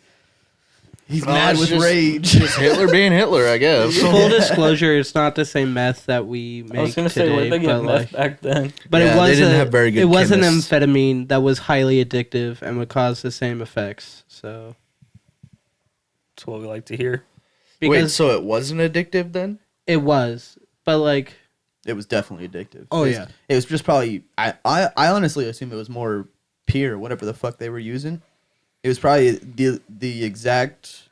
He's Oh, mad it's with just- rage. Just Hitler being Hitler, I guess. Full disclosure, it's not the same meth that we make I was gonna today. say, where'd they get but, meth like, back then? but Yeah, it was they didn't have very good It was an chemists. amphetamine that was highly addictive and would cause the same effects. So That's what we like to hear. Wait, because so it wasn't addictive then? it was, but like It was definitely addictive. Oh, It was- yeah. It was just probably I honestly assume it was more pure, whatever the fuck they were using. It was probably the exact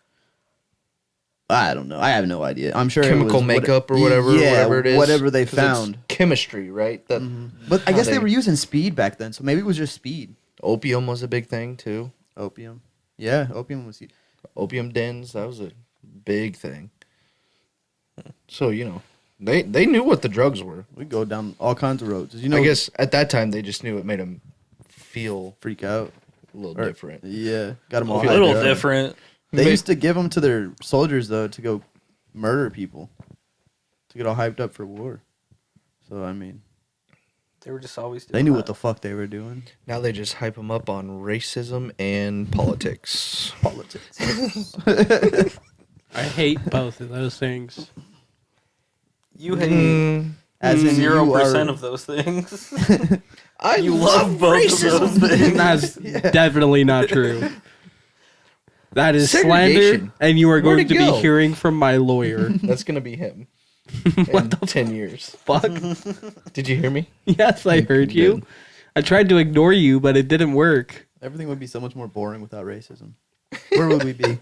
I don't know. I have no idea. I'm sure Chemical it was makeup or whatever, Yeah, whatever it is. whatever they 'Cause it's found. chemistry, right? That But I how guess they they- were using speed back then, so maybe it was just speed. opium was a big thing too. Opium. Yeah, opium was. Opium dens, that was a big thing. So, you know, they knew what the drugs were. We go down all kinds of roads. You know, I guess at that time they just knew it made them feel freak out. a little Or- different. Yeah, got them A all. little hyped up. different. They Ma- used to give them to their soldiers though to go murder people, to get all hyped up for war. So I mean, They were just always doing they knew that. what the fuck they were doing. Now they just hype them up on racism and politics. Politics. I hate both of those things. You hate Mm, As in 0% you of those things. I You love both of those things. That's definitely not true. That is slander, Segregation. and you are Where'd going it to go? be hearing from my lawyer. That's gonna be him in 10 years. Fuck. Did you hear me? Yes, I heard you. Good. I tried to ignore you, but it didn't work. Everything would be so much more boring without racism. Where would we be?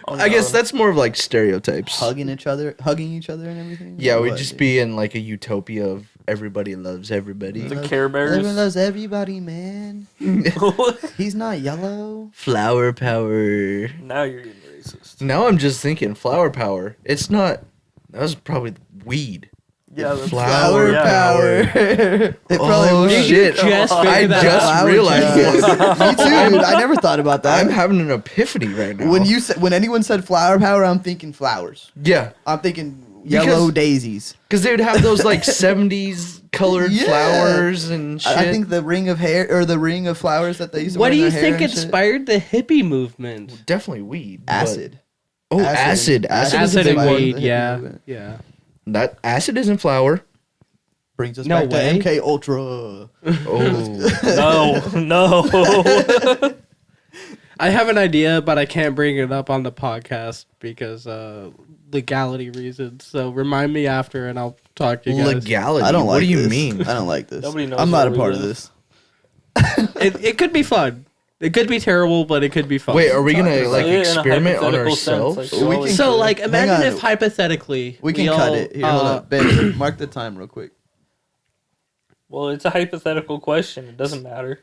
Oh, I guess no. that's more of like stereotypes. Hugging each other and everything. Yeah, Or we'd what, just dude? be in like a utopia of everybody loves everybody. The Care Everyone Bears. loves everybody, man. He's not yellow. Flower power. Now you're getting racist. Now I'm just thinking flower power. It's not. That was probably weed. Yeah, that's Flower yeah. power. It probably Oh was. shit! just I figured that just Flower realized power. this. Me too, dude. I never thought about that. I'm having an epiphany right now. when anyone said flower power, I'm thinking flowers. yeah, I'm thinking yellow Because- daisies. because they would have those like '70s colored Yeah. flowers and shit. I think the ring of hair or the ring of flowers that they used to What wear do in you their hair think and shit. inspired the hippie movement? definitely weed. but- Acid. Oh, acid. Acid Acid, is Acid a and big part of weed, the hippie yeah, movement. yeah. that acid isn't flower. Brings us No back way. to MK Ultra. Oh, No. I have an idea, but I can't bring it up on the podcast because legality reasons. So remind me after, and I'll talk to you guys. Legality. I don't like What do you this. mean? I don't like this. Nobody knows I'm not a where we part of live. this. It could be fun. It could be terrible, but it could be fun. Wait, are we gonna Talking like about it in a experiment on hypothetical sense, ourselves? like, We always- can- So, like, Hang imagine on. if hypothetically We can all, cut it. Here, hold up. Ben, mark the time real quick. Well, it's a hypothetical question. It doesn't matter.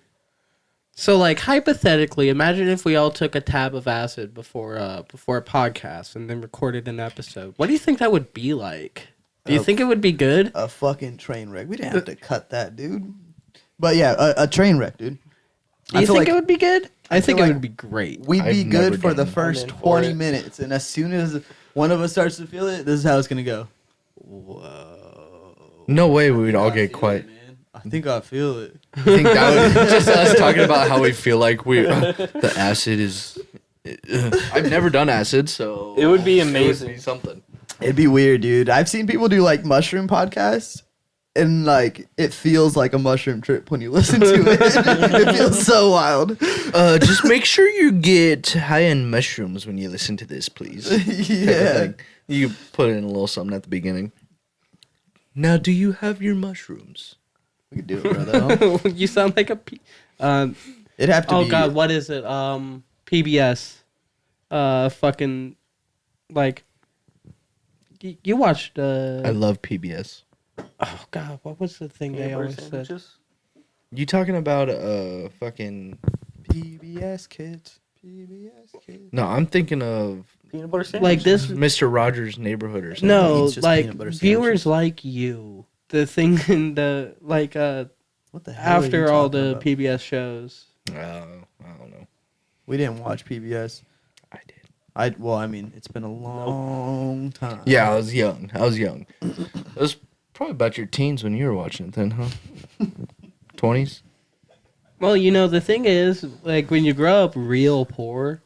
So, like, hypothetically, imagine if we all took a tab of acid before a podcast and then recorded an episode. What do you think that would be like? Do you think it would be good? A fucking train wreck. We didn't have to cut that, dude. But yeah, a train wreck, dude. Do you feel think like it would be good? I think it like would be great. We'd be I've never good for the done- first I'm in for 20 it. minutes, and as soon as one of us starts to feel it, this is how it's gonna go. No way we would all I get feel quiet. it, man. I think I feel it. I think that was just us talking about how we feel like the acid is. I've never done acid, so It would be it would amazing. be something. It'd be weird, dude. I've seen people do like mushroom podcasts, and like it feels like a mushroom trip when you listen to it. It feels so wild. Just make sure you get high end mushrooms when you listen to this, please. Type of Yeah. thing. You put in a little something at the beginning. Now, do you have your mushrooms? We could do it, bro. Though. You sound like a. It'd have to Oh be. God, what is it? PBS. Fucking, like. You watched. I love PBS. Oh God, what was the thing they Peanut butter always said? sandwiches? You talking about fucking? PBS kids. PBS kids. No, I'm thinking of Peanut butter sandwiches. Like this. Mr. Rogers' Neighborhood or something. No, It's just like peanut butter viewers sandwiches. like you. The thing in the like What the hell? are after you all talking the about? PBS shows. I don't know. We didn't watch PBS. I did. I mean, it's been a long time. Yeah, I was young. It was probably about your teens when you were watching it then, huh? 20s? Well, you know the thing is, like when you grow up real poor,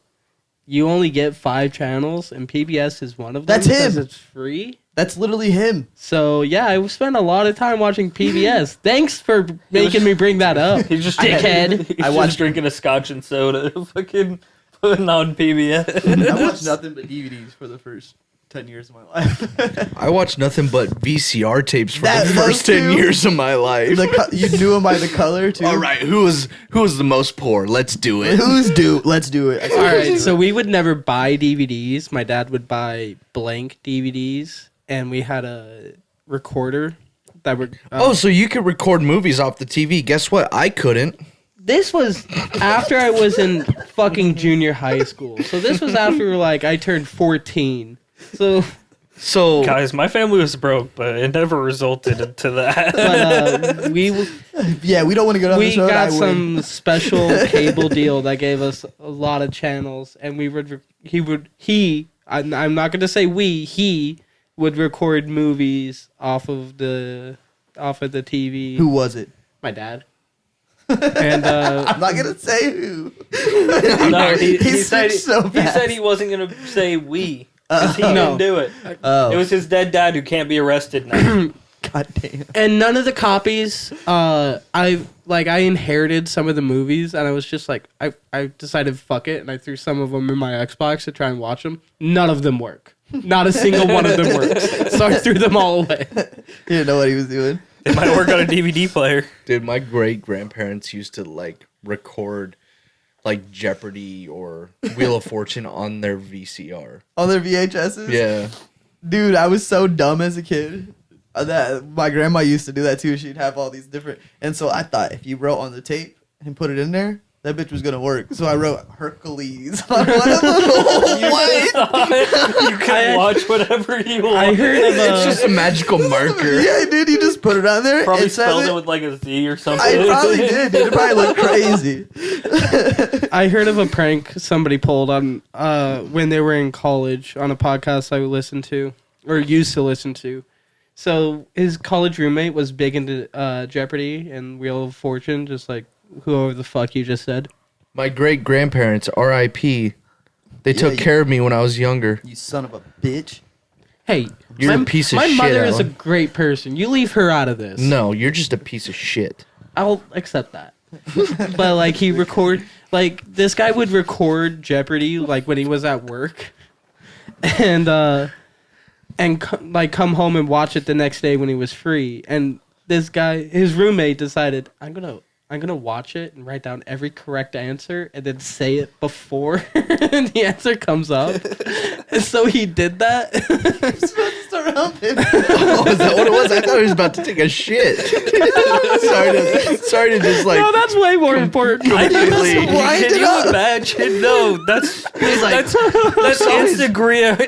you only get 5 channels, and PBS is one of them. That's because him. It's free. That's literally him. So yeah, I spent a lot of time watching PBS. Thanks for making me bring that up. He's just dickhead. He's I just watched- drinking a scotch and soda, fucking putting on PBS. I watched nothing but DVDs for the first 10 years of my life. I watched nothing but VCR tapes for That- the those first 10 two? years of my life. You knew him by the color too. All right, who was the most poor? Let's do it. Let's do it. All right, so we would never buy DVDs. My dad would buy blank DVDs, and we had a recorder that would. Oh, so you could record movies off the TV. Guess what? I couldn't. This was after I was in fucking junior high school. So this was after like I turned 14. So Guys, my family was broke, but it never resulted into that. but we Yeah, we don't want to go down we this road. got I win. some special cable deal that gave us a lot of channels, and we would I'm not gonna say he would record movies off of the TV. Who was it? My dad. And I'm not gonna say who. No, he He said switched so he said fast. he wasn't gonna say we. 'Cause he No. didn't do it. Oh, It was his dead dad who can't be arrested now. God damn. and none of the copies I inherited some of the movies, and I was just like I decided fuck it, and I threw some of them in my Xbox to try and watch them. None of them work. Not a single one of them works. So I threw them all away. He didn't know what he was doing. It might work on a DVD player. Dude, my great grandparents used to like record like Jeopardy or Wheel of Fortune on their VCR. On their VHSs? Yeah. Dude, I was so dumb as a kid. That my grandma used to do that too. She'd have all these different, and so I thought if you wrote on the tape and put it in there, that bitch was gonna work. So I wrote Hercules on one of them. You can watch whatever you want. I heard of It's just a magical marker. Yeah, dude, you just put it on there. Probably and set spelled it with like a Z or something. I probably did, dude. It probably looked crazy. I heard of a prank somebody pulled on when they were in college on a podcast I would listen to or used to listen to. So his college roommate was big into Jeopardy and Wheel of Fortune, just like whoever the fuck you just said. My great grandparents, R.I.P. They took you- care of me when I was younger. You son of a bitch. Hey, You're my, a piece of my shit, mother is a Alan. great person. You leave her out of this. No, you're just a piece of shit. I'll accept that. But like this guy would record Jeopardy like when he was at work. And and come home and watch it the next day when he was free. And this guy, his roommate, decided I'm gonna watch it and write down every correct answer and then say it before the answer comes up. And so he did that. Start humping. Oh, is that what it was? I thought he was about to take a shit. sorry to just like. No, that's way more important. Completely. Can you imagine? No, that's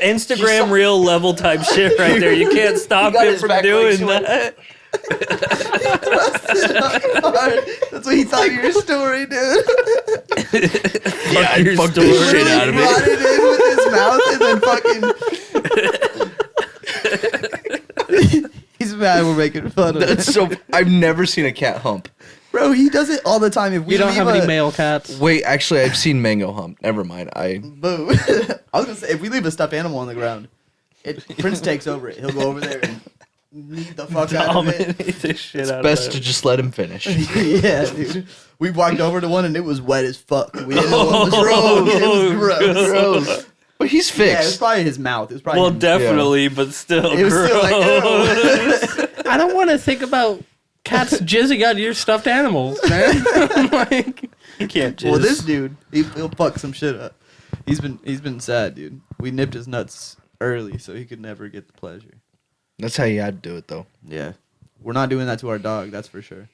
Instagram reel level type shit right there. You can't stop him from doing that. That's what he thought of your story, dude. Yeah, I fucked the shit out of Brought it. it in with his mouth and then fucking. He's mad we're making fun of it. That's so. I've never seen a cat hump. Bro, he does it all the time. If we You don't leave have any male cats. Wait, actually, I've seen Mango hump. Never mind. Boo. I was gonna say if we leave a stuffed animal on the ground, Prince takes over it. He'll go over there and knead the fuck out of it. Dominate the shit out Best of to it. just let him finish. Yeah, dude. We walked over to one and it was wet as fuck. We didn't know what was wrong. It was gross. Gross. But he's Yeah, it was fixed. probably his mouth. It was probably Well, his- definitely, but still, It was still like, gross. ew. I don't want to think about cats jizzing out your stuffed animals, man. Like, You can't just. Well, this dude, he'll fuck some shit up. He's been sad, dude. We nipped his nuts early so he could never get the pleasure. That's how you had to do it, though. Yeah, we're not doing that to our dog. That's for sure.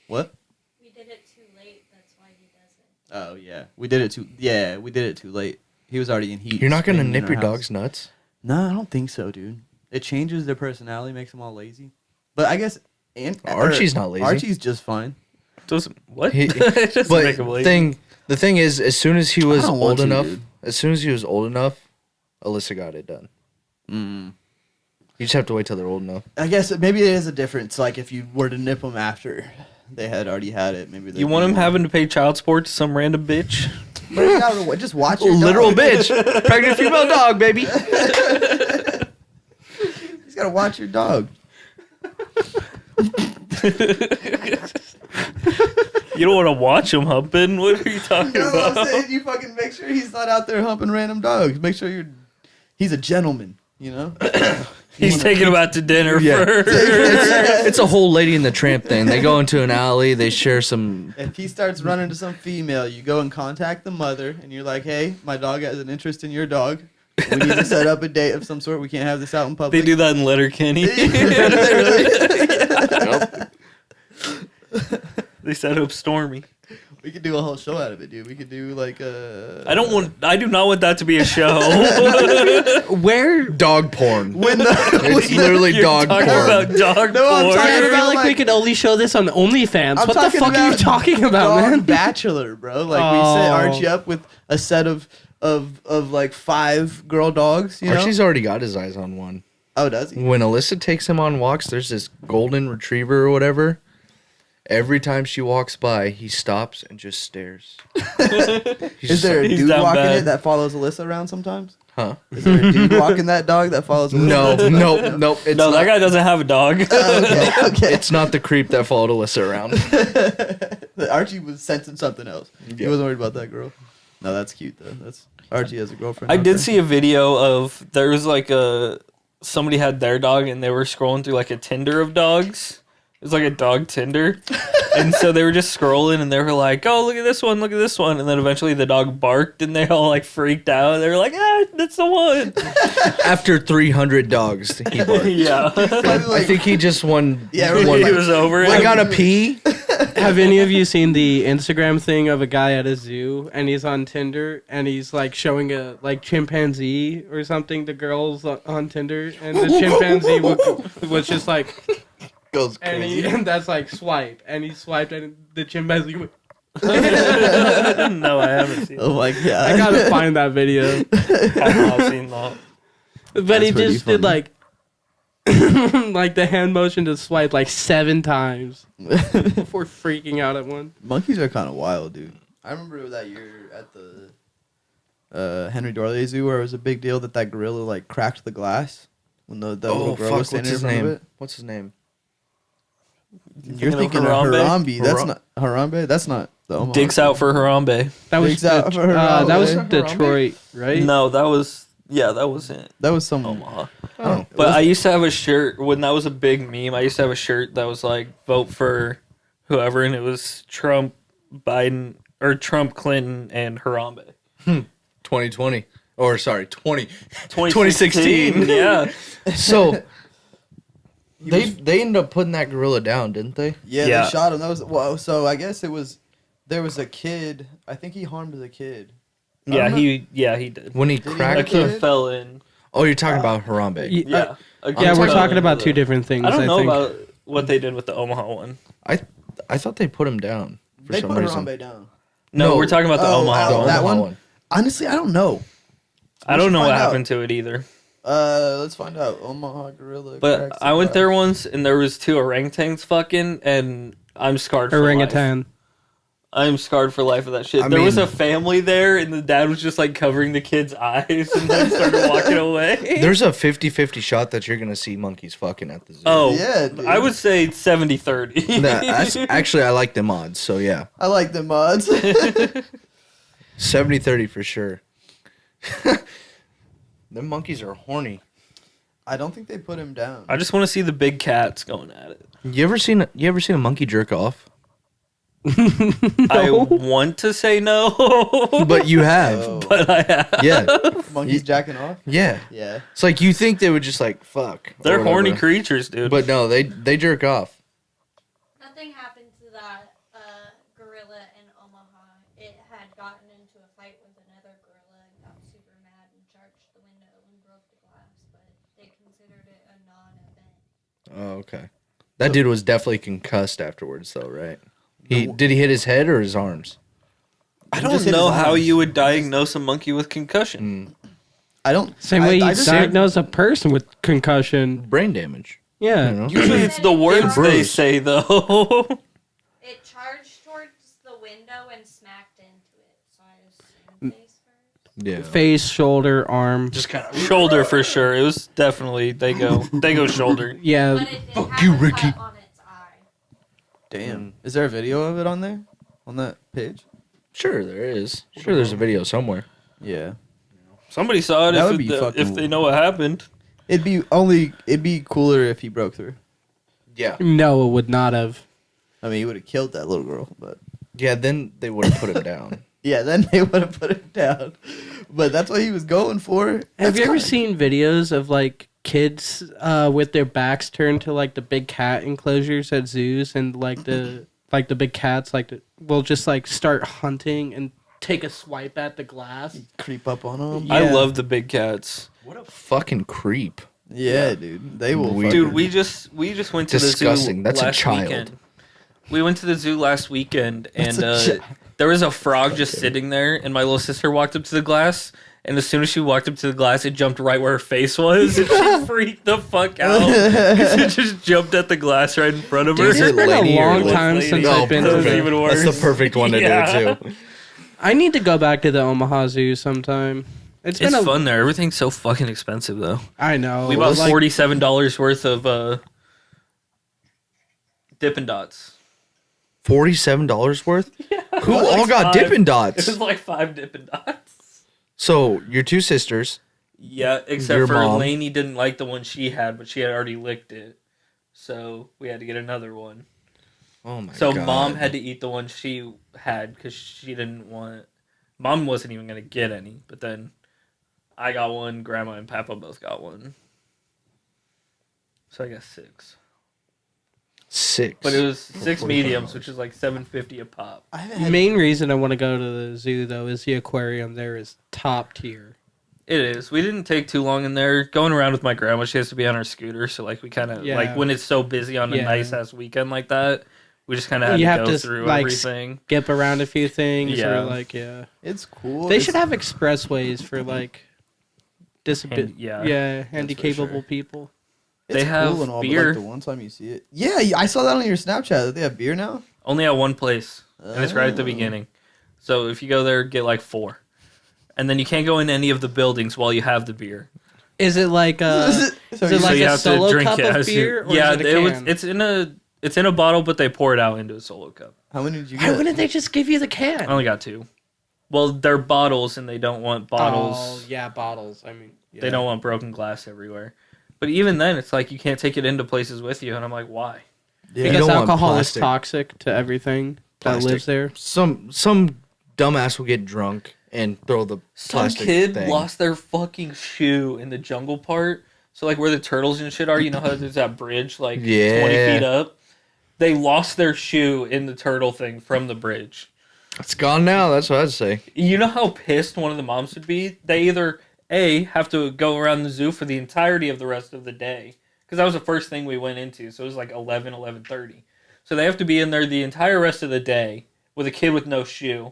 What? We did it too late. That's why he doesn't. Oh yeah, we did it too. Yeah, we did it too late. He was already in heat. You're not gonna screaming in nip our your house. dog's nuts. No, I don't think so, dude. It changes their personality, makes them all lazy. But I guess Archie's not lazy. Archie's just fine. Doesn't what? He- It doesn't But make him lazy. the thing is, as soon as he was don't want old to, enough, dude. Alyssa got it done. Mm. You just have to wait till they're old enough. I guess maybe it is a difference. Like if you were to nip them after they had already had it, maybe You want him having to pay child support to some random bitch? But you gotta just watch your Literal dog. bitch, pregnant female dog, baby. He's gotta watch your dog. You don't want to watch him humping. What are you talking You know what I'm about? saying? You fucking make sure he's not out there humping random dogs. Make sure he's a gentleman. You know. He's taking him out to dinner Yeah. first. It's a whole Lady and the Tramp thing. They go into an alley, they share some. If he starts running to some female, you go and contact the mother, and you're like, "Hey, my dog has an interest in your dog. We need to set up a date of some sort. We can't have this out in They public." do that in Letterkenny. They set up Stormy. We could do a whole show out of it, dude. We could do like a. I do not want that to be a show. where? Dog porn. When It's literally You're dog talking porn. about dog No, I'm porn. talking Man, I about, felt like we like- could only show this on OnlyFans. I'm What the talking fuck are you about talking about, Dog man? Bachelor, bro. Like we set Oh. Archie up with a set of like 5 girl dogs. You know? Archie's already got his eyes on one. Oh, does he? When Alyssa takes him on walks, there's this golden retriever or whatever. Every time she walks by, he stops and just stares. Is there a He's dude down walking bad. it that follows Alyssa around sometimes? Huh? Is there a dude walking that dog that follows Alyssa? Nope. It's No, not, that guy doesn't have a dog. Okay. It's not the creep that followed Alyssa around. Archie was sensing something else. He Yeah. wasn't worried about that girl. No, that's cute though. That's Archie has a girlfriend. I out did there. see a video of there was like somebody had their dog and they were scrolling through like a Tinder of dogs. It was like a dog Tinder. And so they were just scrolling and they were like, "Oh, look at this one, look at this one." And then eventually the dog barked and they all like freaked out. They were like, "Ah, that's the one." After 300 dogs, he barked. Yeah. Probably I like- think he just won. Yeah, won He was over it. I gotta pee. Have any of you seen the Instagram thing of a guy at a zoo and he's on Tinder and he's like showing a like chimpanzee or something to girls on Tinder and the chimpanzee was just like Goes and crazy. and that's like swipe and he swiped and the chimpanzee went, No, I haven't seen Oh my god! I gotta find that video. that. I've seen that. But he pretty just did funny. like like the hand motion to swipe like 7 times before freaking out at one. Monkeys are kind of wild, dude. I remember that year at the Henry Dorley Zoo where it was a big deal that gorilla like cracked the glass when the little Oh girl fuck! was standing What's in his front of name? it. What's his name? You're Thinking thinking of of Harambe? Harambe. That's not Harambe. That's not the Omaha. Dicks out for Harambe. That was Digs out for her that was Harambe. Detroit, right? No, that was it. That was some. Omaha. Oh, But I used to have a shirt when that was a big meme. I used to have a shirt that was like vote for whoever, and it was Trump, Biden, or Trump, Clinton, and Harambe. 2020. Or sorry, 2016. Yeah. So they ended up putting that gorilla down, didn't they? Yeah, Yeah. they shot him. That was so. I guess there was a kid. I think he harmed the kid. Yeah, he did. When he Did he A cracked kid the. fell in. Oh, you're talking about Harambe. Yeah. A kid Yeah, we're fell talking into about the- two different things. I don't know think. about what they did with the Omaha one. I thought they put him down for They some put reason. Harambe down. No, No. we're talking about the Oh, Omaha oh, one. that Omaha one? Honestly, I don't know. I We don't should know what find out. happened to it either. Let's find out. Omaha gorilla. But cracks I went the there once, and there was two orangutans fucking, and I'm scarred for life. Orangutan. I'm scarred for life of that shit. I There was mean- a family there, and the dad was just like covering the kid's eyes, and then started walking away. There's a 50-50 shot that you're gonna see monkeys fucking at the zoo. Oh, Yeah, dude. I would say 70-30. That's actually I like them odds. So yeah, I like the mods. 70-30 for sure. Them monkeys are horny. I don't think they put him down. I just want to see the big cats going at it. You ever seen a monkey jerk off? I want to say no, But you have. Oh. but I have. Yeah. Monkeys jacking off. Yeah. Yeah. It's like you think they would just like fuck. or They're horny whatever. creatures, dude. But no, they jerk off. Nothing happened to that gorilla in Omaha. It had gotten into a fight with another gorilla and got super mad and charged the window and broke the glass, but they considered it a non-event. Oh, okay. That dude was definitely concussed afterwards though, right? Did he hit his head or his arms? I He don't just hit know his how arms. you would diagnose a monkey with concussion. I don't. Same way you I just- diagnose a person with concussion. Brain damage. Yeah. You know? Usually it's the words they bruised. say, though. It charged towards the window and smacked into it, so I assumed face first. Yeah. Face, shoulder, arm. Just kind of. Shoulder for sure. It was definitely they go shoulder. Yeah. But it did Fuck have you, a Ricky. cut on its eye. Damn. Is there a video of it on there? On that page? Sure, there is. Sure, there's a video somewhere. Yeah. Somebody saw it That if, would be fucking- if they know what happened. It'd be cooler if he broke through. Yeah. No, it would not have. I mean, he would have killed that little girl, but Yeah. Then they would have put him down. yeah, then they would have put him down. But that's what he was going for. Have That's you ever kinda- seen videos of like kids with their backs turned to like the big cat enclosures at zoos and like the big cats will just like start hunting and take a swipe at the glass? creep up on him? I Yeah. love the big cats. What a fucking creep. Yeah, dude. They will. Weird. fucking- Dude, we just went to Disgusting. the zoo That's a last child. weekend. We went to the zoo last weekend, and That's a there was a frog just sitting there, and my little sister walked up to the glass, and as soon as she walked up to the glass, it jumped right where her face was, and she freaked the fuck out because it just jumped at the glass right in front of her. Is it It's been a lady or long lady? time since No, I've been perfect. to Even the... worse. That's the perfect one to Yeah. do too. I need to go back to the Omaha Zoo sometime. It's been It's a fun there. Everything's so fucking expensive, though. I know. We bought like, $47 worth of Dippin' Dots. $47 worth? Who It was all like got 5. Dippin' It Dots? was like 5 Dippin' Dots. So your two sisters. Yeah, except Your for mom. Lainey didn't like the one she had, but she had already licked it. So we had to get another one. Oh my So god. mom had to eat the one she had because she didn't want. Mom wasn't even gonna get any, but then I got one. Grandma and Papa both got one. So I got 6. 6. But it was 6 mediums, which is like $7.50 a pop. I haven't The had main reason I want to go to the zoo though is the aquarium there is top tier. It is. We didn't take too long in there. Going around with my grandma, she has to be on her scooter, so like we kind of Yeah. like when it's so busy on a Yeah. nice ass weekend like that, we just kind of had You to have go to, through like, everything. Skip around a few things Yeah. or like yeah. It's cool. They It's- should have expressways for like disability. Yeah. Yeah, handy-capable sure. people. It's They have cool and all, but, beer. like, the one time you see it. Yeah, I saw that on your Snapchat. That they have beer now. Only at one place, and it's right at the Oh. beginning. So if you go there, get like 4, and then you can't go in any of the buildings while you have the beer. Is it like So is it you- like you a have to solo drink cup it of as you- beer or yeah, is it a was. can? It's in a bottle, but they pour it out into a solo cup. how many did you Why get? wouldn't they just give you the I can? only got 2. Well, they're bottles, and they don't want bottles. Oh, yeah, bottles. I mean, yeah. They don't want broken glass everywhere. But even then, it's like you can't take it into places with you, and I'm like, why? Yeah. You Because don't want alcohol is plastic. toxic to everything that lives there. Some dumbass will get drunk and throw the Some plastic kid thing. lost their fucking shoe in the jungle part. So like where the turtles and shit are, you know how there's that bridge like 20 Yeah. feet up? They lost their shoe in the turtle thing from the bridge. It's gone now. That's what I'd say. You know how pissed one of the moms would be? They either A, have to go around the zoo for the entirety of the rest of the day. Because that was the first thing we went into. So it was like 11:30. So they have to be in there the entire rest of the day with a kid with no shoe.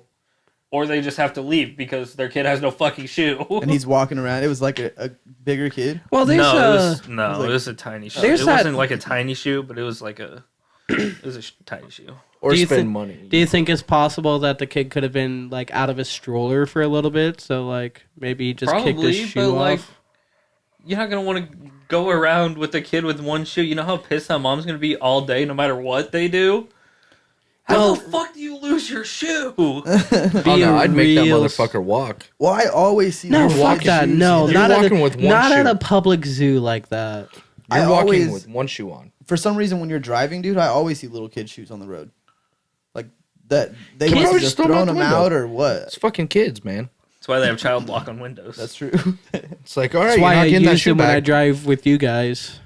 Or they just have to leave because their kid has no fucking shoe. And he's walking around. It was like a bigger kid. Well, there's it was a tiny shoe. There's It that- wasn't like a tiny shoe, but it was like a tiny shoe. Or Do you spend think- money. Do you think it's possible that the kid could have been like out of his stroller for a little bit? So like maybe he just kicked his shoe but off. like you're not gonna want to go around with a kid with one shoe. You know how pissed that mom's gonna be all day, no matter what they do. How Well- the fuck do you lose your shoe? Oh no, I'd make that real- motherfucker walk. Well, I always see. No, little fuck kids' that. shoes No, in You're not at walking a, with one not at shoe. a public zoo like that. You're I walking always- with one shoe on. For some reason, when you're driving, dude, I always see little kids' shoes on the road. Like that, they Kids must have probably just just throw 'em thrown out the them window. out or what. It's fucking kids, man. That's why they have child lock on windows. That's true. It's like, all right, That's you're why not I getting that use shoe them when I back. drive with you guys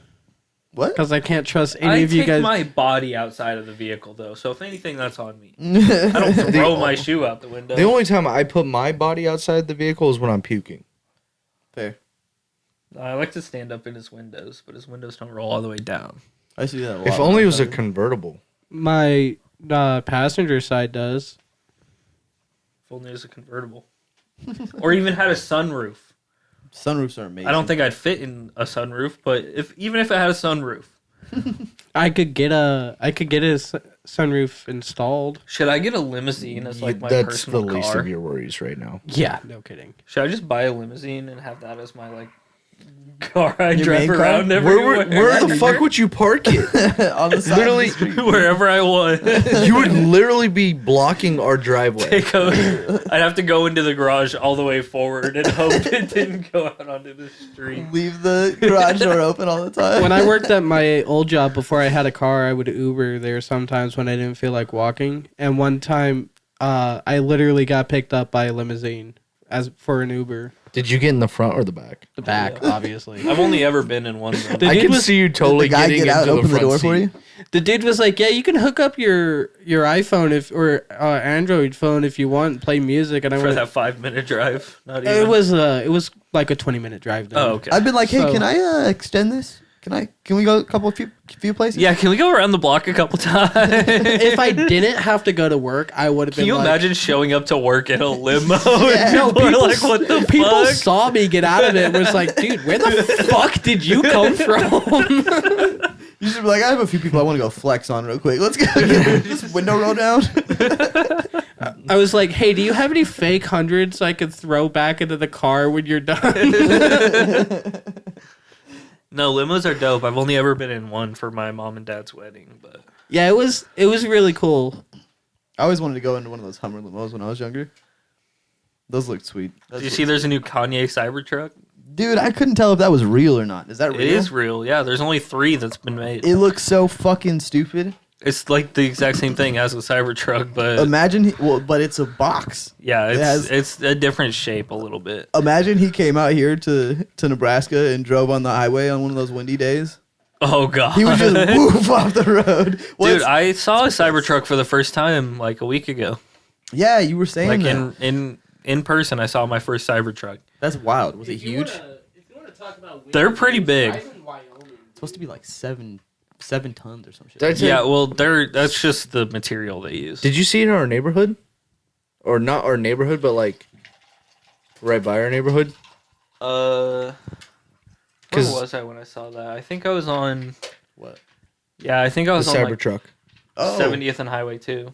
What? because I can't trust any I of you take guys. my body outside of the vehicle though, so if anything, that's on me. I don't throw my shoe out the window. The only time I put my body outside the vehicle is when I'm puking. Fair. I like to stand up in his windows, but his windows don't roll all the way down. I see that a lot. If only it was a convertible. My passenger side does. If only it was a convertible, or even had a sunroof. Sunroofs are amazing. I don't think I'd fit in a sunroof, but even if it had a sunroof, I could get a sunroof installed. should I get a limousine as like my That's the personal least car? of your worries right now. Yeah, no kidding. Should I just buy a limousine and have that as my like car I Your drive main car? around Where, everywhere? where the fuck would you park it? on the side Literally- of the street. Wherever I want. You would literally be blocking our driveway. I'd have to go into the garage all the way forward and hope it didn't go out onto the street. Leave the garage door open all the time. When I worked at my old job before I had a car, I would Uber there sometimes when I didn't feel like walking. And one time, I literally got picked up by a limousine as for an Uber. Did you get in the front or the back? The back, obviously. I've only ever been in one. Though. The I dude can was- see you Did totally the guy getting get out into and open the front door for seat. you? The dude was like, "Yeah, you can hook up your iPhone or Android phone if you want, and play music." And I For went, that 5-minute drive. Not even. it was like a 20-minute drive. Then. Oh, okay. I've been like, hey, So- can I extend this? Can we go a few places? Yeah, can we go around the block a couple times? If I didn't have to go to work, I would have been. Can you like, imagine showing up to work in a limo? Yeah. And people are like, what the People fuck? saw me get out of it and was like, dude, where the fuck did you come from? You should be like, I have a few people I want to go flex on real quick. Let's go. Just window roll down. I was like, hey, do you have any fake hundreds I could throw back into the car when you're done? No, limos are dope. I've only ever been in one for my mom and dad's wedding, but Yeah, it was really cool. I always wanted to go into one of those Hummer limos when I was younger. Those looked sweet. did you see there's a new Kanye Cybertruck? Dude, I couldn't tell if that was real or not. Is that real? It is real. Yeah, there's only 3 that's been made. It looks so fucking stupid. It's like the exact same thing as a Cybertruck, but Imagine, but it's a box. yeah, it has- it's a different shape a little bit. Imagine he came out here to Nebraska and drove on the highway on one of those windy days. Oh god, He would just woof off the road. Dude, I saw a Cybertruck for the first time like a week ago. Yeah, you were saying Like that. in person, I saw my first Cybertruck. That's wild. Was it huge? They're pretty big. It's supposed to be like seven tons or some shit. That's Yeah, it. well, that's just the material they use. Did you see it in our neighborhood? Or not our neighborhood, but like right by our neighborhood? Where 'Cause- was I when I saw that? I think I was on. What? Yeah, I think I The was on like Cybertruck. Oh, 70th and Highway 2.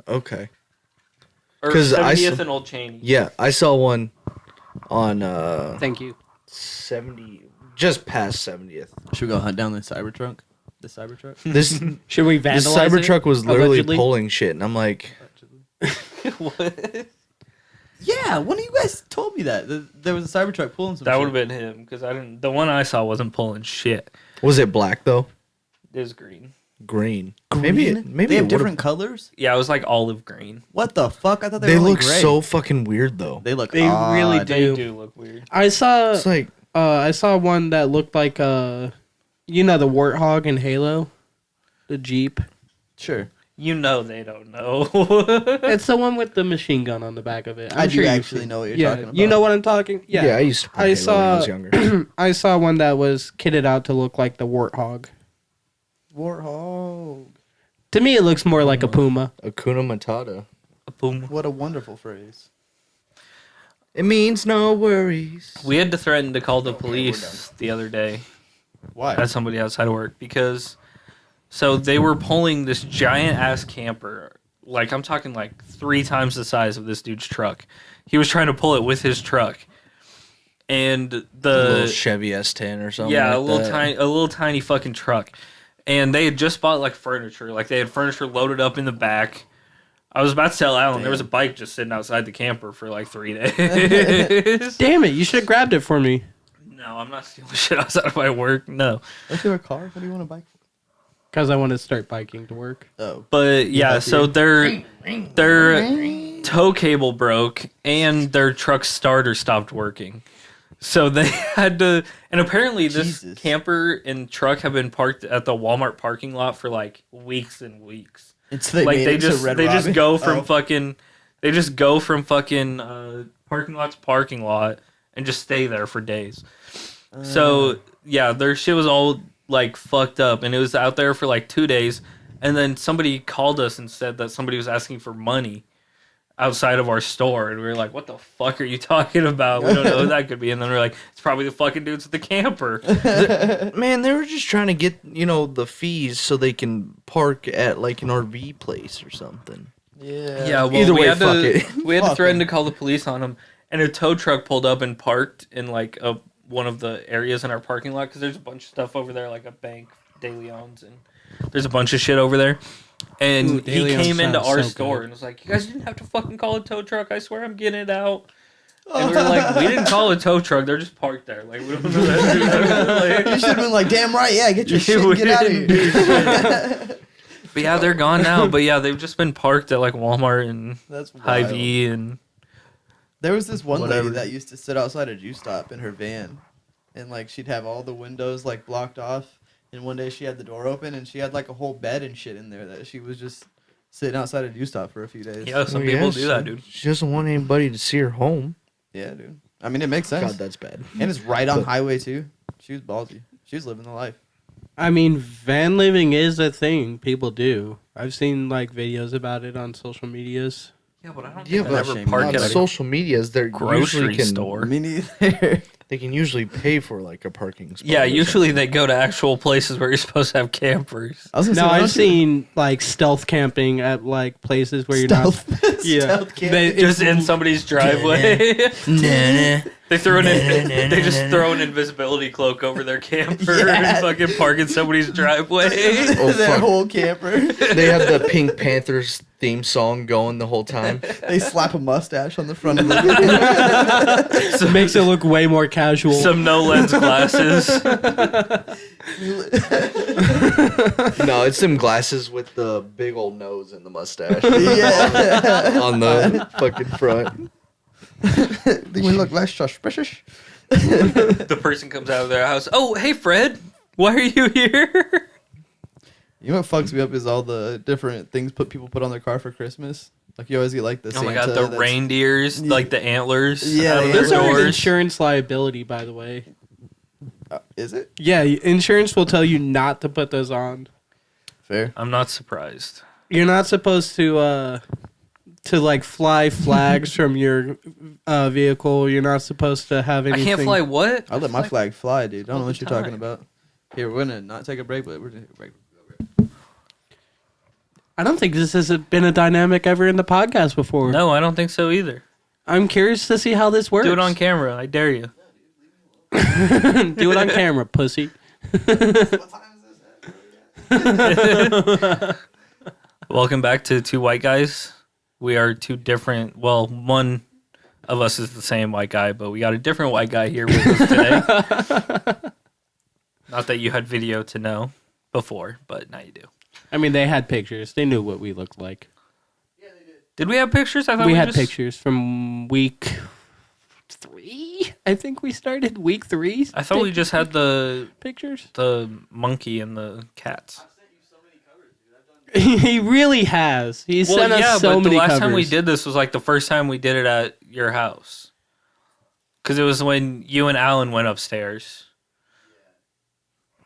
Okay. Or 'Cause I 70th saw- and Old Cheney. Yeah, I saw one on Thank you. 70, just past 70th. should we go hunt down the Cybertruck? The Cybertruck? This Should we this vandalize Cybertruck it? was literally Allegedly? pulling shit, and I'm like, What? Yeah, one of you guys told me that. There was a Cybertruck pulling some That shit. would have been him because I didn't. The one I saw wasn't pulling shit. Was it black though? It was green. Green. Green? Maybe They it have would've- different colors? Yeah, it was like olive green. What the fuck? I thought they They were only look gray. so fucking weird though. They look They odd. really They do. do look weird. I saw It's like I saw one that looked like the Warthog in Halo, the Jeep. Sure. You know they don't know. It's the one with the machine gun on the back of it. I do you've actually seen- know what you're yeah, talking about. you know what I'm talking. yeah, Yeah, I used to play I Halo when I was saw- younger. I saw one that was kitted out to look like the Warthog. Warthog. To me, it looks more like a Puma. Akuna Matata. Boom. What a wonderful phrase. It means no worries. We had to threaten to call the we're police the other day Why? at somebody outside of work because so they were pulling this giant ass camper. Like I'm talking like 3 times the size of this dude's truck. He was trying to pull it with his truck. And A little the Chevy S10 or something. yeah, like a little tiny fucking truck. And they had just bought like furniture. Like they had furniture loaded up in the back. I was about to tell Alan there was a bike just sitting outside the camper for like 3 days. Damn it! You should have grabbed it for me. No, I'm not stealing shit outside of my work. No. Don't you have a car? What do you want a bike for? Because I want to start biking to work. Oh. But yeah, help so you? their tow cable broke and their truck starter stopped working. So they had to, and apparently this Jesus. camper and truck have been parked at the Walmart parking lot for like weeks and weeks. It's Like made they it to just Red they just Robin? go from Oh. fucking parking lot to parking lot and just stay there for days. So yeah, their shit was all like fucked up, and it was out there for like 2 days, and then somebody called us and said that somebody was asking for money outside of our store, and we were like, "What the fuck are you talking about? We don't know who that could be." And then we're like, "It's probably the fucking dudes at the camper." Man, they were just trying to get, the fees so they can park at like an RV place or something. Yeah. Yeah, well, Either we way, had fuck to it. we had to Fuck threaten 'em. to call the police on them, and a tow truck pulled up and parked in like one of the areas in our parking lot because there's a bunch of stuff over there, like a bank, De Leon's, and there's a bunch of shit over there. And Ooh, De he Leon's came into sounds our so store good. and was like, "You guys didn't have to fucking call a tow truck. I swear I'm getting it out." And we were like, "We didn't call a tow truck. They're just parked there. Like we don't know that." You should have been like, damn right, yeah, get your Yeah, shit and we get out of didn't do here. But yeah, they're gone now. But yeah, they've just been parked at like Walmart and That's wild. Hy-Vee and There was this one Whatever. lady that used to sit outside a juice stop in her van, and like she'd have all the windows like blocked off. And one day she had the door open, and she had like a whole bed and shit in there that she was just sitting outside a juice stop for a few days. yeah, some Well, people yeah, do that, dude. She doesn't want anybody to see her home. Yeah, dude. I mean, it makes sense. God, that's bad. And it's right on But- highway too. She was ballsy. She was living the life. I mean, van living is a thing people do. I've seen like videos about it on social medias. Yeah, but I don't Yeah, think but I've ever shame parked On at a social medias, they're grocery usually can, store. Me neither. They can usually pay for like a parking spot. Yeah, or usually they go to actual places where you're supposed to have campers. I was gonna No, say, why I've don't you- seen like stealth camping at like places where you're not. stealth. Yeah. Stealth camping. They- Just in somebody's driveway. They throw they just throw an invisibility cloak over their camper Yeah. and fucking park in somebody's driveway. Oh, Their fuck. whole camper. They have the Pink Panthers theme song going the whole time. They slap a mustache on the front of the It makes it look way more casual. Some no lens glasses. No, it's them glasses with the big old nose and the mustache. Yeah. On the fucking front. Think we look less suspicious? The person comes out of their house. Oh, hey Fred, why are you here? You know what fucks me up is all the different things people put on their car for Christmas. Like you always get like the Oh my Santa god, the that's- reindeers, Yeah. like the antlers Yeah, out of the their Those are doors. insurance liability, by the way. Is it Yeah, insurance will tell you not to put those on. fair? I'm not surprised. You're not supposed to like fly flags from your vehicle. You're not supposed to have anything. I can't fly what? I let my flag fly, dude. I don't all know what the you're talking time. about. Here, we're gonna not take a break, but we're gonna take a break. I don't think this has been a dynamic ever in the podcast before. No, I don't think so either. I'm curious to see how this works. Do it on camera. I dare you. Do it on camera, pussy. Welcome back to Two White Guys. We are two different. Well, one of us is the same white guy, but we got a different white guy here with us today. Not that you had video to know before, but now you do. I mean, they had pictures. They knew what we looked like. Did we have pictures? I thought We had just... pictures from week 3. I think we started week 3. I thought we just had the pictures. monkey and the cats. He really has. He sent us so many the last covers. time we did this was like the first time we did it at your house. Because it was when you and Alan went upstairs.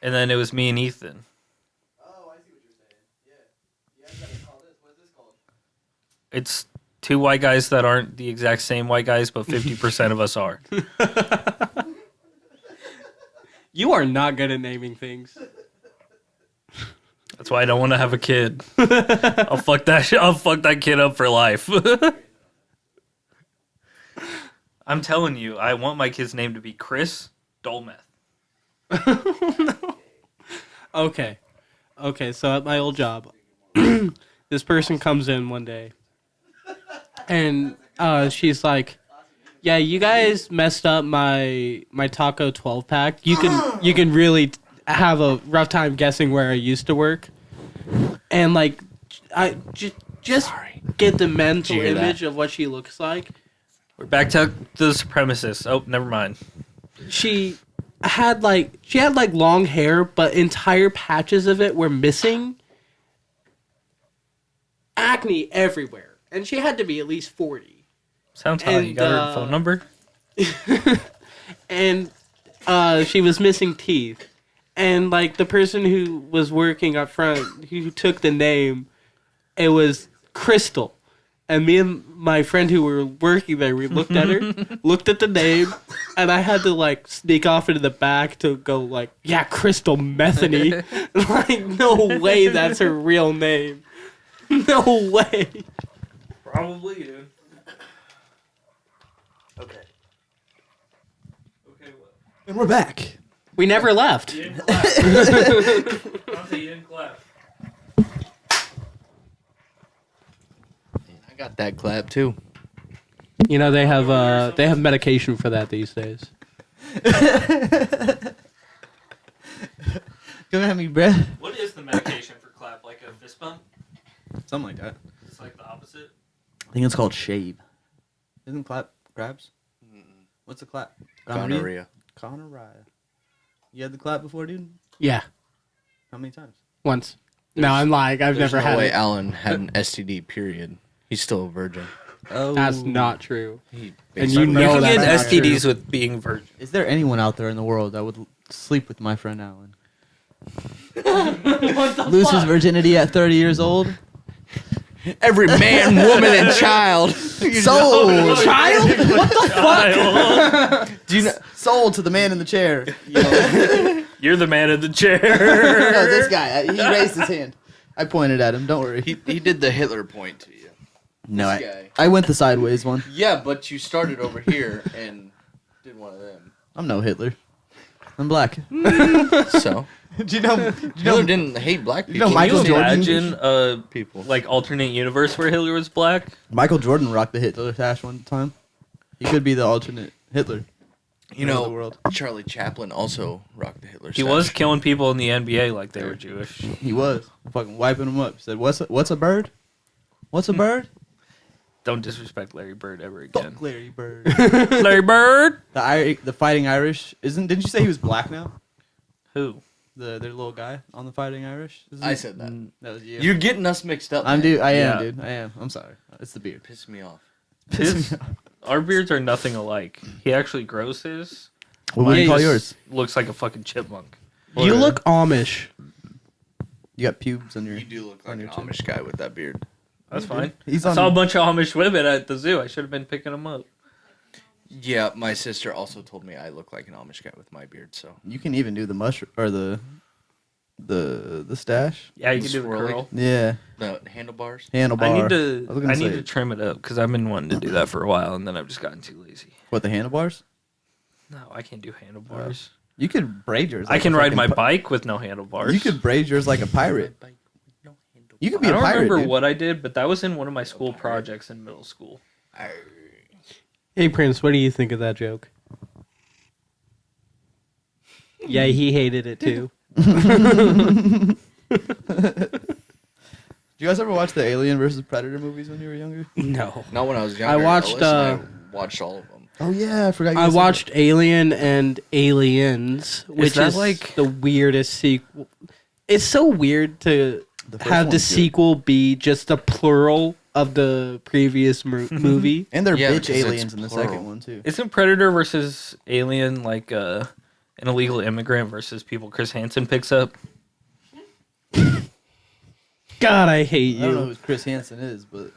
And then it was me and Ethan. Oh, I see what you're saying. Yeah. Yeah, I gotta call this. What's this called? It's two white guys that aren't the exact same white guys, but 50% of us are. You are not good at naming things. That's why I don't want to have a kid. I'll fuck that kid up for life. I'm telling you, I want my kid's name to be Chris Dolmeth. Okay. So at my old job, this person comes in one day, and she's like, "Yeah, you guys messed up my taco 12-pack. You can really have a rough time guessing where I used to work." And like, I just get the mental Did you hear that? image of what she looks like. We're back to the supremacists. Oh, never mind. She had like long hair, but entire patches of it were missing. Acne everywhere, and she had to be at least 40. Sounds hot. You And, got her phone number? And she was missing teeth. And like the person who was working up front, who took the name, it was Crystal. And me and my friend who were working there, we looked at her, looked at the name, and I had to like sneak off into the back to go like, "Yeah, Crystal Metheny." Like, no way that's her real name. No way. Probably, dude. Okay. Okay, what? And we're back. We never left. You didn't clap. I'll say you didn't clap. I got that clap too. You know they have medication for that these days. Come at me, bruh. What is the medication for clap? Like a fist bump? Something like that. It's like the opposite? I think it's called shave. Isn't clap grabs? What's a clap? Gonorrhea. Gonorrhea. You had the clap before, dude? Yeah, How many times? once. No, I'm lying. I've There's never no had way it. Alan had an STD. Period. He's still a virgin. Oh, That's not true. He And you You know can get that's not STDs true. with being virgin. Is there anyone out there in the world that would sleep with my friend Alan? Lose his virginity at 30 years old? Every man, woman, and child. Sold! Child? What the Kyle, Do you know? Sold to the man in the chair. you're the man in the chair. No, this guy. He raised his hand. I pointed at him. Don't worry. He did the Hitler point to you. No, this I, guy. I went the sideways one. Yeah, but you started over here and did one of them. I'm no Hitler. I'm black. So Do you know? Hitler didn't hate black people. know Can Michael you Jordan? imagine a people. like alternate universe where Hitler was black? Michael Jordan rocked the Hitler tash one time. He could be the alternate Hitler. You of know, the world. Charlie Chaplin also rocked the Hitler. He stash. was killing people in the NBA like they were Jewish. He was fucking wiping him up. Said, "What's a bird? What's a bird? Don't disrespect Larry Bird ever again. Fuck Larry Bird." Larry Bird? The Fighting Irish didn't you say he was black now? Who? Their little guy on the Fighting Irish. Isn't I he? said that. That was you. You're getting us mixed up. I'm man. dude. I am, Yeah. dude. I am. I'm sorry. It's the beard. Piss me off. His, our beards are nothing alike. He actually grows his. What would you Mine call just yours? Looks like a fucking chipmunk. You look Amish. You got pubes on your. You do look on like an your chin. Amish guy with that beard. That's fine. He's I on. saw a bunch of Amish women at the zoo. I should have been picking them up. Yeah, my sister also told me I look like an Amish guy with my beard. So You can even do the mushroom or the stash. Yeah, you can do the Swirly. curl. Yeah, the handlebars. handlebar. I need was to. gonna I need say- to trim it up because I've been wanting to do that for a while, and then I've just gotten too lazy. What, the handlebars? No, I can't do handlebars. You could braid yours. I like can a ride fucking my pi- bike with no handlebars. You could braid yours like a pirate. You could be I a don't pirate. remember dude. what I did, but that was in one of my school projects in middle school. Hey, Prince, what do you think of that joke? Yeah, he hated it too. Did you guys ever watch the Alien versus Predator movies when you were younger? No. Not when I was younger. watched, Alyssa and I watched all of them. Oh yeah, I forgot. I watched Alien and Aliens, which that is like- the weirdest sequel. It's so weird to The first have the one's good. sequel be just the plural of the previous movie. And they're Yeah, bitch because it's aliens in the plural. second one too. Isn't Predator versus Alien like an illegal immigrant versus people Chris Hansen picks up? God, I hate I don't know you. who Chris Hansen is, but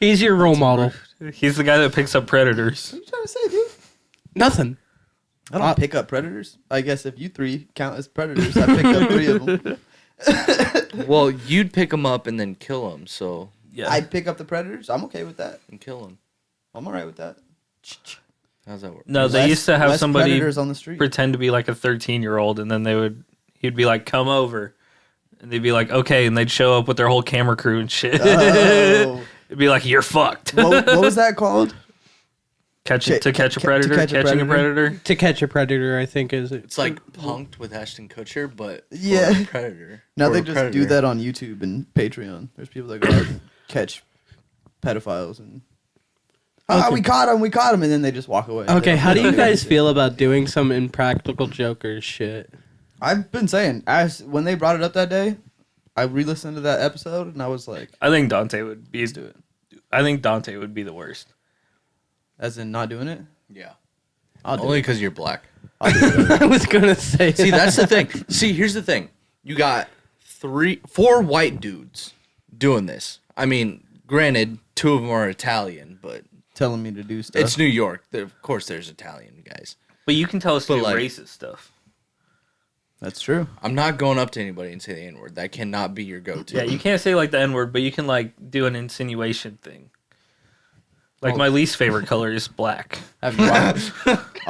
He's your role model. He's the guy that picks up predators. what are you trying to say, dude? Nothing. I don't pick up predators. I guess if you three count as predators, I picked up 3 of them. Well, you'd pick them up and then kill them. So Yeah. I'd pick up the predators. I'm okay with that. and kill them. I'm alright with that. How's that work? No, they Less- used to have less somebody predators on the street. pretend to be like a 13-year-old, and then he'd be like, "Come over," and they'd be like, "Okay," and they'd show up with their whole camera crew and shit. Oh. It'd be like, "You're fucked." what was that called? catch Ca- to catch a ca- to predator, catch a catching a predator? predator. To Catch a Predator, I think is it. It's like Punked with Ashton Kutcher, but for Yeah. a Predator. Now For they a just predator. do that on YouTube and Patreon. There's people that go out and catch pedophiles and we caught him, and then they just walk away. They Okay, don't- how they do you don't guys anything. feel about doing some Impractical Jokers shit? I've been saying, when they brought it up that day, I re-listened to that episode and I was like, I think Dante would be. I think Dante would be the worst. as in not doing it. Yeah. I'll do Only it. because you're black. I was gonna say. See, that's the thing. See, here's the thing. You got 4 white dudes doing this. I mean, granted, 2 of them are Italian, but Telling me to do stuff. it's New York. Of course, there's Italian guys. But you can tell us to But, do like- racist stuff. That's true. I'm not going up to anybody and say the N-word. That cannot be your go-to. Yeah, you can't say like the N word, but you can like do an insinuation thing. Like Oh. my least favorite color is black. I'll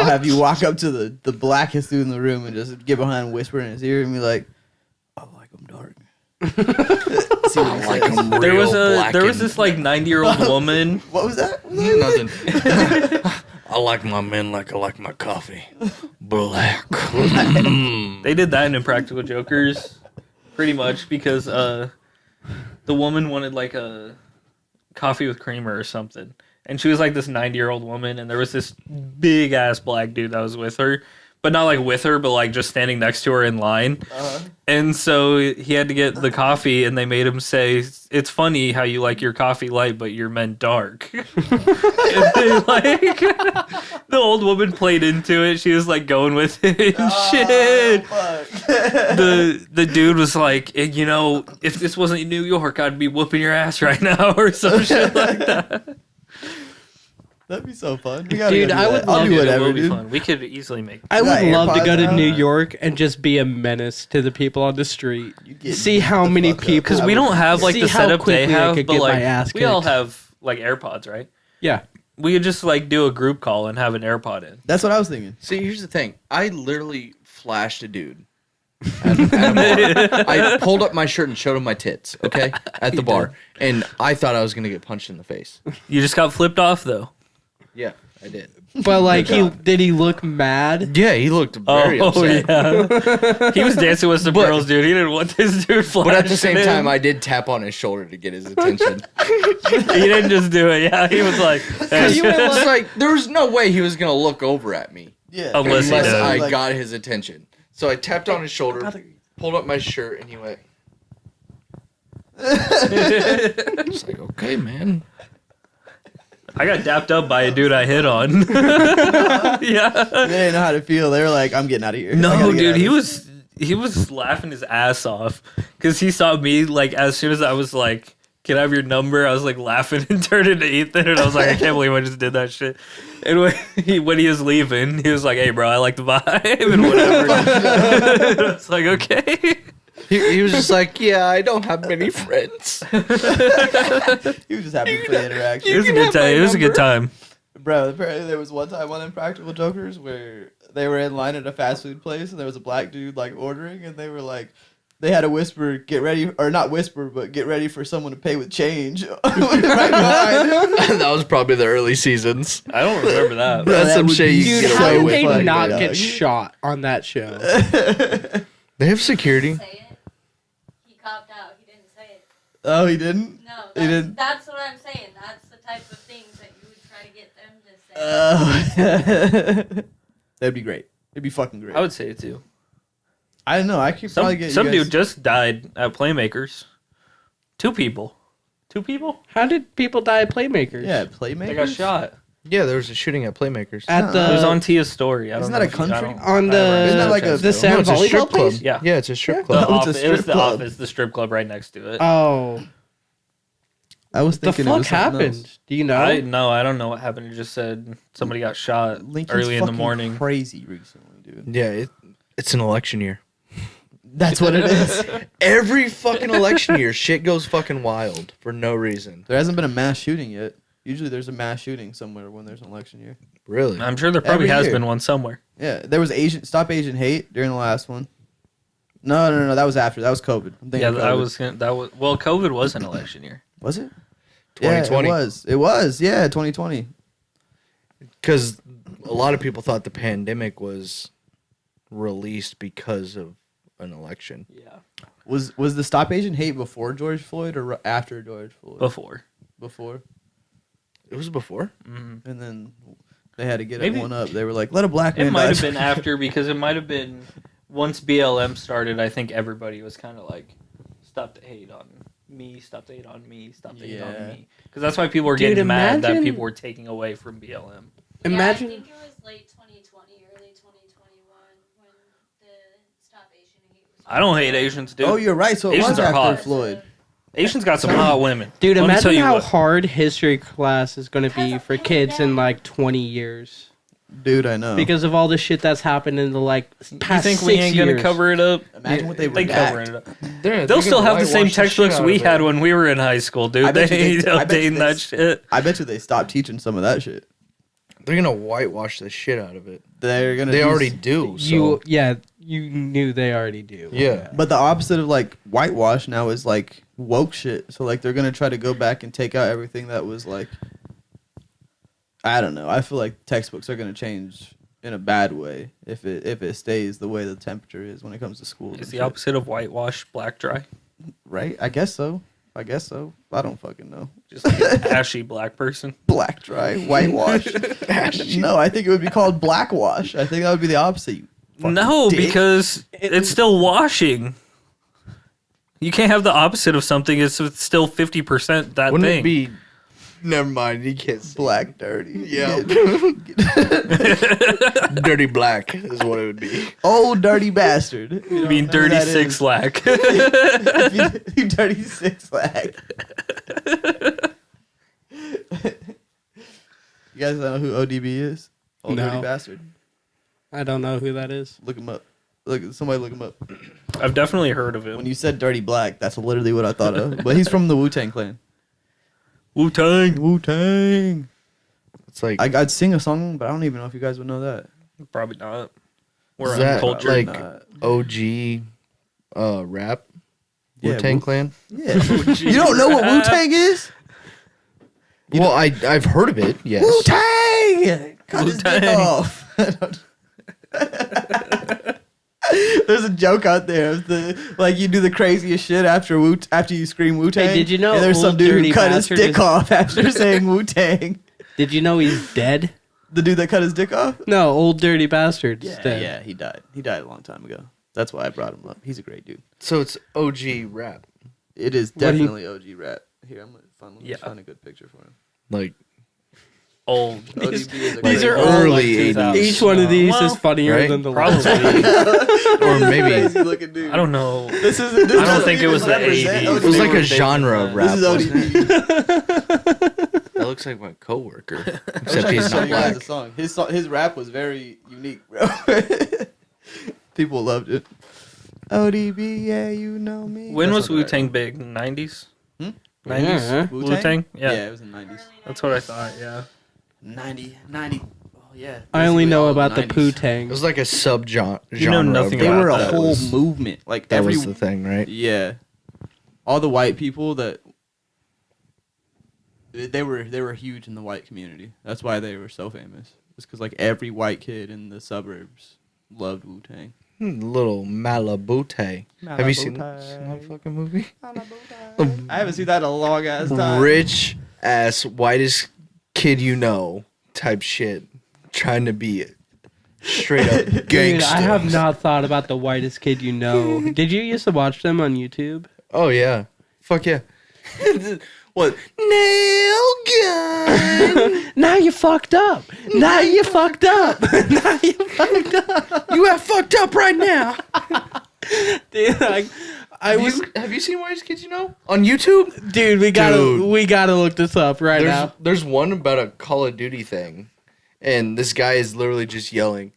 have you walk up to the blackest dude in the room and just get behind and whisper in his ear and be like, "I like them dark." See what he like says. 'em There was real black there was and- this like 90-year-old woman. What was that? Nothing. I like my men like I like my coffee. Black. They did that in Impractical Jokers, pretty much because the woman wanted like a coffee with creamer or something, and she was like this 90-year-old woman, and there was this big ass black dude that was with her, but not like with her, but like just standing next to her in line. And so he had to get the coffee, and they made him say, "It's funny how you like your coffee light, but your men dark." And then, like, the old woman played into it. She was like going with it and shit. The dude was like, you know, if this wasn't New York, I'd be whooping your ass right now, or some shit like that. That'd be so fun. We gotta Dude, go do I that. would I'll love do Dude, it whatever, will be dude. fun. We could easily make. I You got would love to AirPods go to out? New York and just be a menace to the people on the street. You get See beat how the many fuck up. people- Because we don't have like See the how setup they quickly I have, could but get my like ass we all kicked. have like AirPods, right? Yeah. We could just like do a group call and have an AirPod in. That's what I was thinking. See, here's the thing. I literally flashed a dude at a bar. I pulled up my shirt and showed him my tits, okay, at the bar. And I thought I was going to get punched in the face. You just got flipped off though. Yeah, I did. But like, did he look mad? Yeah, he looked very upset. yeah. He was dancing with some But- girls, dude. He didn't want this dude flashing. But at the same time, him. I did tap on his shoulder to get his attention. he didn't just do it. Yeah, he was like, hey. It's like, there was no way he was going to look over at me Yeah. Unless he unless did. I Like, got his attention. So I tapped on his shoulder, pulled up my shirt, and he went. It's like, okay, man. I got dapped up by a dude I hit on. yeah. They didn't know how to feel. They were like, "I'm getting out of here." I No, gotta get out dude, of he this. was laughing his ass off because he saw me like as soon as I was like, "Can I have your number?" I was like laughing and turned into Ethan, and I was like, "I can't believe I just did that shit." And when he was leaving, he was like, "Hey, bro, I like the vibe and whatever." I was like, "Okay." He was just like, yeah, I don't have many friends. He was just happy for the interaction. It was a can good have my time. It was a good number. time. Bro, apparently there was one time on Impractical Jokers where they were in line at a fast food place and there was a black dude like ordering and they were like, they had a whisper, get ready, or not whisper, but get ready for someone to pay with change. Right behind. That was probably the early seasons. I don't remember that. That's that some would shit be you Dude, can get how away did with. they fucking not dog. get shot on that show? They have security. Say it. He copped out. He didn't say it. Oh, he didn't? No, He didn't? that's what I'm saying. That's the type of things that you would try to get them to say. That'd be great. It'd be fucking great. I would say it too. I don't know. I could probably get Some you guys. dude just died at Playmakers. 2 people. 2 people? How did people die at Playmakers? Yeah, Playmakers. They got shot. Yeah, there was a shooting at Playmakers. At It was the on Tia's story. I don't Isn't know that a if you- I country? don't- on I the haven't Isn't that like checked a- the it. sand it's a strip volleyball club. place? Yeah. Yeah, it's a strip The club. Oh, it's a office, it strip was the club. office, the strip club right next to it. Oh, I was the thinking it fuck was something happened? else. Do you know? I don't know what happened. It just said somebody got shot Lincoln's early in the fucking morning. Crazy recently, dude. Yeah, it's an election year. That's what it is. Every fucking election year, shit goes fucking wild for no reason. There hasn't been a mass shooting yet. Usually, there's a mass shooting somewhere when there's an election year. Really? I'm sure there probably Every has year. been one somewhere. Yeah, there was Stop Asian Hate during the last one. No, that was after. That was COVID. I'm thinking Yeah, of COVID. well, COVID was an election year. Was it? 2020. Yeah, it was. It was. Yeah, 2020. Because a lot of people thought the pandemic was released because of an election. Yeah, Was the Stop Asian Hate before George Floyd or after George Floyd? before. Before. It was before? Mm-hmm. And then they had to get Maybe- it one up. They were like, "Let a black man It might die." have been after because it might have been once BLM started. I think everybody was kind of like, "Stop the hate on me! Stop the hate on me! Stop the hate Yeah. on me!" Because that's why people were Dude, getting mad that imagine- people were taking away from BLM. Imagine. Yeah, I think it was late 2020, early 2021 when the Stop Asian Hate was. I don't hate Asians, dude. Oh, you're right. So it Asians was are after hot. Floyd. Asians got some hot women. Dude, Let me tell imagine you how what. hard history class is going to be for kids in like 20 years Dude, I know. because of all the shit that's happened in the like You past think 6 we ain't years. gonna cover it up? Imagine what they They redact. covering it up. They're They'll still gonna have the same whitewash shit textbooks out we of had it. when we were in high school, dude. I bet you They ain't they- I bet you updating they- that shit. I bet you they stopped teaching some of that shit. They're gonna whitewash the shit out of it. They're gonna. They do already s- do. You So. you knew they already do. Yeah. But the opposite of like whitewash now is like woke shit. So like they're gonna try to go back and take out everything that was like. I don't know. I feel like textbooks are gonna change in a bad way if it stays the way the temperature is when it comes to schools. It's and the shit. opposite of whitewash, black dry. Right? I guess so. I don't fucking know. Just like an ashy black person. Black dry, whitewash. No, I think it would be called blackwash. I think that would be the opposite. You fucking No, dick. because it's still washing. You can't have the opposite of something. It's still 50% that Wouldn't thing. it be? Never mind. You can't. black dirty. Yeah. Dirty black is what it would be. Old dirty bastard. I You mean, don't know who dirty that six is. lack. You dirty six lag. You guys know who ODB is? Old No. dirty bastard. I don't know who that is. Look him up. Somebody look him up. I've definitely heard of When him. you said dirty black, that's literally what I thought of. But he's from the Wu-Tang Clan. Wu-Tang. Wu-Tang. It's like. I'd sing a song, but I don't even know if you guys would know that. Probably not. We're Is that uncultured. like OG rap? Yeah, Wu-Tang Wu- Clan? Yeah. You don't know what Wu-Tang is? Well, I've heard of it. Yes. Wu-Tang! Cut his dick Wu-Tang. off. There's a joke out there of the like you do the craziest shit after you scream Wu-Tang. Hey, did you know And there's some Old dude Dirty who cut his Bastard dick is- off after saying Wu-Tang. Did you know he's dead? The dude that cut his dick off? No, Old Dirty Bastard's dead. Yeah, he died. He died a long time ago. That's why I brought him up. He's a great dude. So it's OG rap. It is What do you- definitely OG rap. Here, I'm gonna Yeah. find a good picture for him. Like Old. ODB is a These great are dude. all early like 80s. Each one of these Well, is funnier right? than the Probably. last. Or maybe Crazy looking dude. I don't know. This is. I don't think it was the 80s. it was like They a were genre big of in rap. This is wasn't it? ODB. That looks like my coworker, I wish except I could he's show not you guys black. the song. His rap was very unique, bro. People loved it. ODB, yeah, you know me. When That's was what I- Wu-Tang big? 90s? Hmm? 90s? Yeah. Wu-Tang? Yeah. Yeah, it was in the 90s. That's what I thought, yeah. 90. yeah. I only know Basically all about the of 90s. It Poo-Tang. was like a sub-genre. You know nothing They about were a that whole was- movement. Like That every was the thing, right? yeah, all the white people that they were huge in the white community. That's why they were so famous. It's because like every white kid in the suburbs loved Wu Tang. Little Malabute. Have you seen that fucking movie? I haven't seen that in a long ass time. Rich ass whitest kid you know type shit, trying to be straight up Dude, gangster. I have not thought about the whitest kid you know. Did you used to watch them on YouTube? Oh yeah, fuck yeah. What nail gun? Now you fucked up. Now you fucked up. Now you fucked up. You have fucked up right now. Dude, like, I was, Have you seen Whitest Kids You Know on YouTube? dude. We gotta look this up right now. There's one about a Call of Duty thing, and this guy is literally just yelling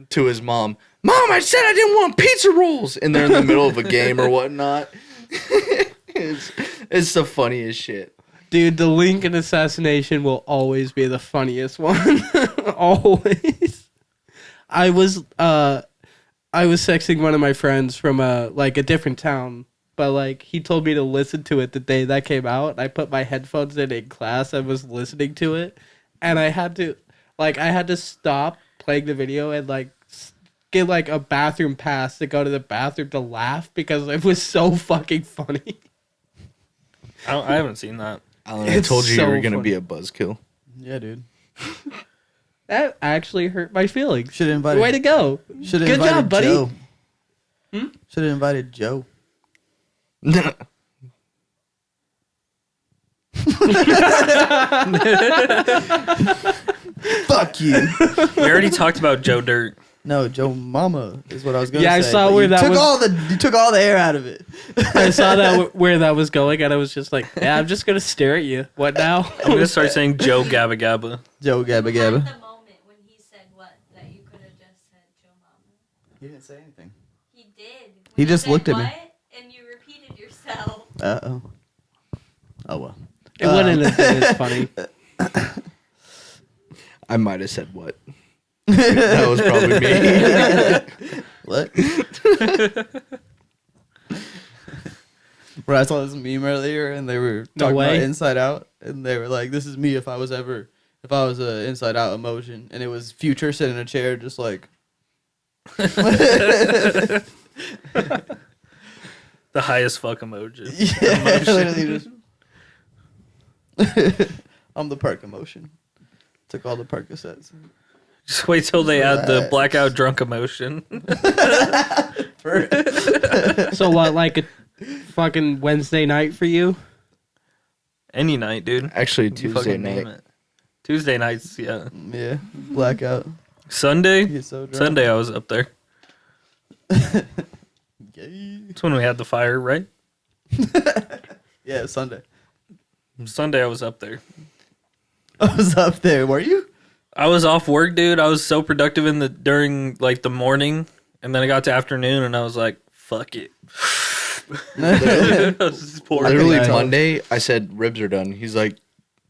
to his mom, "Mom, I said I didn't want pizza rolls," and they're in the middle of a game or whatnot. It's the funniest shit. Dude, the Lincoln assassination will always be the funniest one. Always. I was texting one of my friends from a different town, but like he told me to listen to it the day that came out. I put my headphones in class and was listening to it, and I had to stop playing the video and get like a bathroom pass to go to the bathroom to laugh because it was so fucking funny. I haven't seen that. Alan, I It's told you so you were gonna funny. be a buzzkill. Yeah, dude. That actually hurt my feelings. Should have invited. Way to go. Should have Good invited job, buddy. Joe. Hmm? Should have invited Joe. Fuck you. We already talked about Joe Dirt. No, Joe Mama is what I was gonna Yeah, I say. saw but where you that took was- you took all the air out of it. I saw that where that was going, and I was just like, "Yeah, I'm just gonna stare at you. What now?" I'm gonna start saying Joe Gabba Gabba. Joe Gabba Gabba. At the moment when he said what, that you could have just said Joe Mama. He didn't say anything. He did. When He you just said looked at me. what, and you repeated yourself. Oh. Oh well. It wouldn't have been as funny. I might have said what. That was probably me. What? Where I saw this meme earlier, and they were No talking about way. Inside Out, and they were like, "This is me if I was a Inside Out emotion," and it was Future sitting in a chair, just like. The highest fuck emoji. Yeah, literally just. I'm the perk emotion. Took all the Percocets. Just wait till they add the Relax. blackout drunk emotion. So what, like a fucking Wednesday night for you? Any night, dude. Actually, You Tuesday fucking night. name it. Tuesday nights, yeah. Yeah, blackout. Sunday, Get so drunk. Sunday I was up there. Gay. That's when we had the fire, right? Yeah, Sunday. Sunday I was up there. I was up there. Were you? I was off work, dude. I was so productive during like the morning, and then I got to afternoon, and I was like, "Fuck it." I was just pouring. Literally Nice. Monday, I said ribs are done. He's like,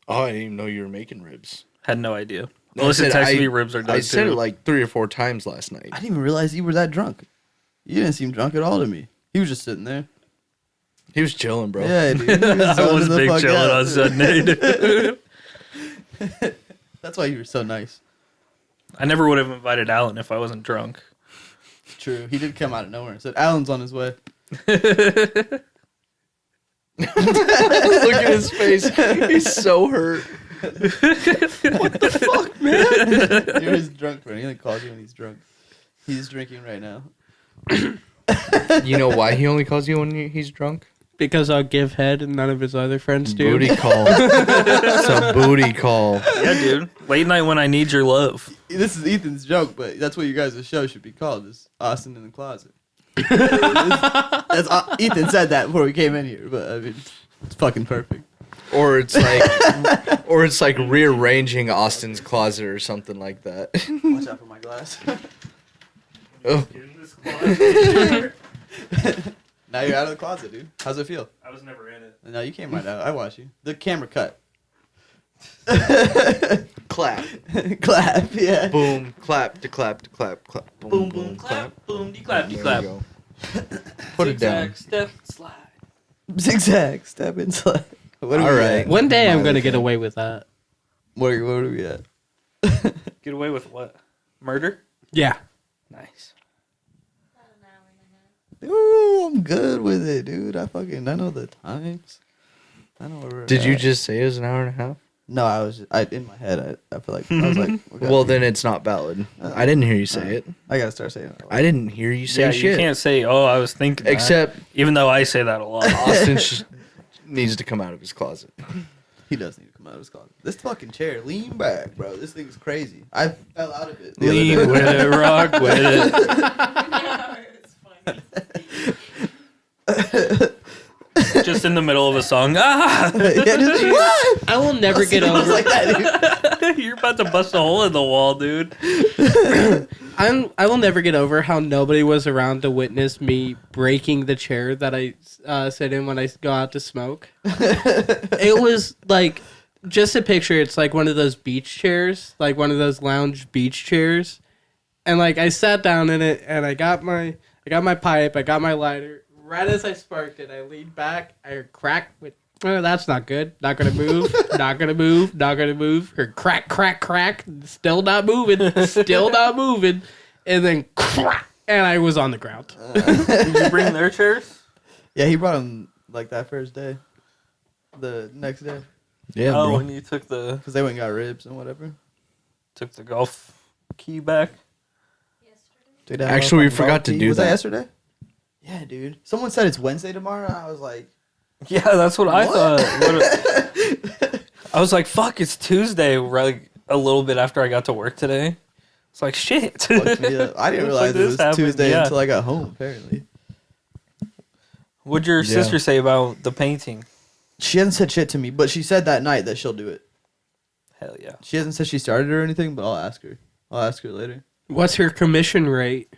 "Oh, I didn't even know you were making ribs." Had no idea. I Melissa said, texted me ribs are done I said too. it like 3 or 4 times last night. I didn't even realize you were that drunk. You didn't seem drunk at all to me. He was just sitting there. He was chilling, bro. Yeah, dude. He I zoning was the big fuck chilling out. on Sunday. dude. That's why you were so nice. I never would have invited Alan if I wasn't drunk. True. He did come out of nowhere and said, Alan's on his way. Look at his face. He's so hurt. You're his drunk friend. He only calls you when he's drunk. He's drinking right now. You know why he only calls you when he's drunk? Because I'll give head and none of his other friends do. Booty call. It's a booty call. Yeah, dude. Late night when I need your love. This is Ethan's joke, but that's what you guys' show should be called, is Austin in the Closet. Ethan said that before we came in here, but I mean, it's fucking perfect. Or it's like rearranging Austin's closet or something like that. Watch out for my glass. Oh. Now you're out of the closet, dude. How's it feel? I was never in it. No, you came right out. I watched you. The camera cut. Clap. Clap, yeah. Boom. Clap. To clap. To clap. Clap. Boom, boom, clap. Boom, de clap, de There clap. you go. Put it down. Zigzag, step, slide. Zigzag, step and slide. What are All we right. at? One day I'm gonna get away with that. What are we at? Get away with what? Murder? Yeah. Nice. About an hour and a half. Ooh, I'm good with it, dude. I know the times. I know where we're Did you at. just say it was an hour and a half? No, in my head, I feel like, I was like, okay. Well, then it's not valid. I didn't hear you say it. I gotta start saying it. I didn't hear you say Yeah, shit. you can't say, oh, I was thinking that. Except Even though I say that a lot. Austin needs to come out of his closet. He does need to come out of his closet. This fucking chair, lean back, bro. This thing's crazy. I fell out of it. the other Lean day. with it, rock with it. It's funny. Just in the middle of a song. Ah! Yeah, just, what? I will never get I was over. like that, dude. You're about to bust a hole in the wall, dude. I will never get over how nobody was around to witness me breaking the chair that I sit in when I go out to smoke. It was like, just a picture. It's like one of those beach chairs, like one of those lounge beach chairs, and like I sat down in it and I got my pipe, I got my lighter. Right as I sparked it, I leaned back. I heard crack. Went, oh, that's not good. Not gonna move. Not gonna move. Not gonna move. Heard crack, crack, crack. Still not moving. Still not moving. And then crack, and I was on the ground. Did you bring their chairs? Yeah, he brought him like that first day. The next day. Yeah, Oh, bro. when you took the Because they went and got ribs and whatever. golf key back. Yesterday. Took that Actually, we motherfucking forgot to golf do tee. Was that. that yesterday? Yeah, dude. Someone said it's Wednesday tomorrow. I was like, Yeah, that's what I What? thought. I was like, fuck, it's Tuesday, like a little bit after I got to work today. It's like, shit. fucked me up. I didn't Looks like realize it this was happened, Tuesday yeah. until I got home, apparently. What'd your Yeah. sister say about the painting? She hasn't said shit to me, but she said that night that she'll do it. Hell yeah. She hasn't said she started or anything, but I'll ask her. I'll ask her later. What's her commission rate?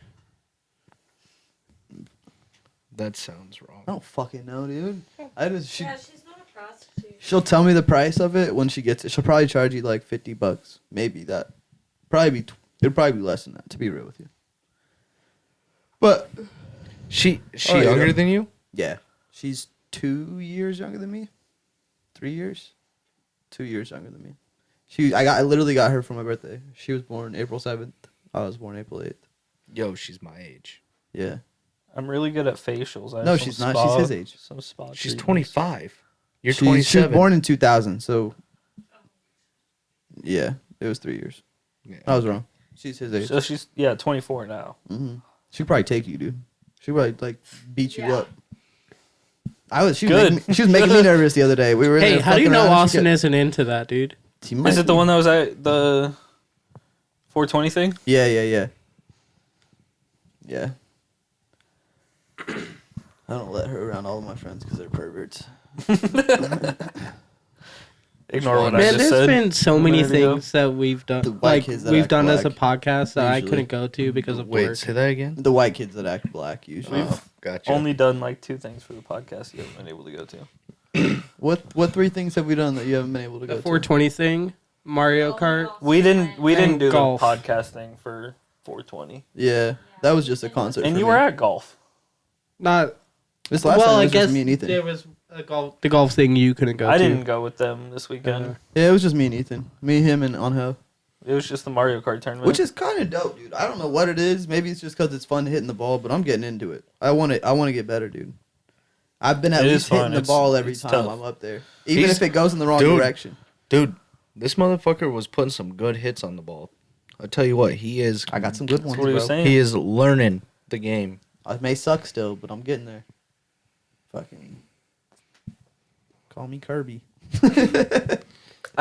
That sounds wrong. I don't fucking know, dude. Yeah, she's not a prostitute. She'll tell me the price of it when she gets it. She'll probably charge you like $50, maybe that. It'd probably be less than that, to be real with you. But She Oh, yeah. younger than you? yeah, she's 2 years younger than me. 3 years, 2 years younger than me. I literally got her for my birthday. She was born April 7th. I was born April 8th. Yo, she's my age. Yeah. I'm really good at facials. I have No, some she's not. She's his age. Some spa She's treatments. 25. You're She was 27. born in 2000, so yeah, it was 3 years. Yeah. I was wrong. She's his age. So she's 24 now. Mm-hmm. She'd probably take you, dude. She'd probably like beat you Yeah. up. She was Good. making me nervous the other day. We were in Hey, there how do you fucking know around, and Austin she isn't into that, dude? she might Is it the be. one that was at the 420 thing? Yeah. I don't let her around all of my friends because they're perverts. Ignore what I Man, just there's said. been so a many minute ago. things that we've done, The white like kids that we've act done as a black, podcast that I usually. couldn't go to because of Wait, work. say that again? The white kids that act black usually. Oh, gotcha. Only done like 2 things for the podcast you haven't been able to go to. What 3 things have we done that you haven't been able to The go 420 thing, Mario Oh, Kart. no. We didn't do golf. the podcast thing for 420. to? Yeah, that was just a concert. And for you me. were at golf. Not this last well. time. It I was guess just me and Ethan. there was the golf thing you couldn't go to. I didn't go with them this weekend. Yeah, it was just me and Ethan. Me, him, and Angel. It was just the Mario Kart tournament. Which is kind of dope, dude. I don't know what it is. Maybe it's just because it's fun hitting the ball, but I'm getting into it. I want to get better, dude. I've been at It is least hitting fun. the It's- ball every it's time tough. I'm up there, even He's- if it goes in the wrong Dude. direction. Dude, this motherfucker was putting some good hits on the ball. I'll tell you what, he is I got some good ones, That's what he was bro. saying. he is learning the game. I may suck still, but I'm getting there. Fucking call me Kirby. I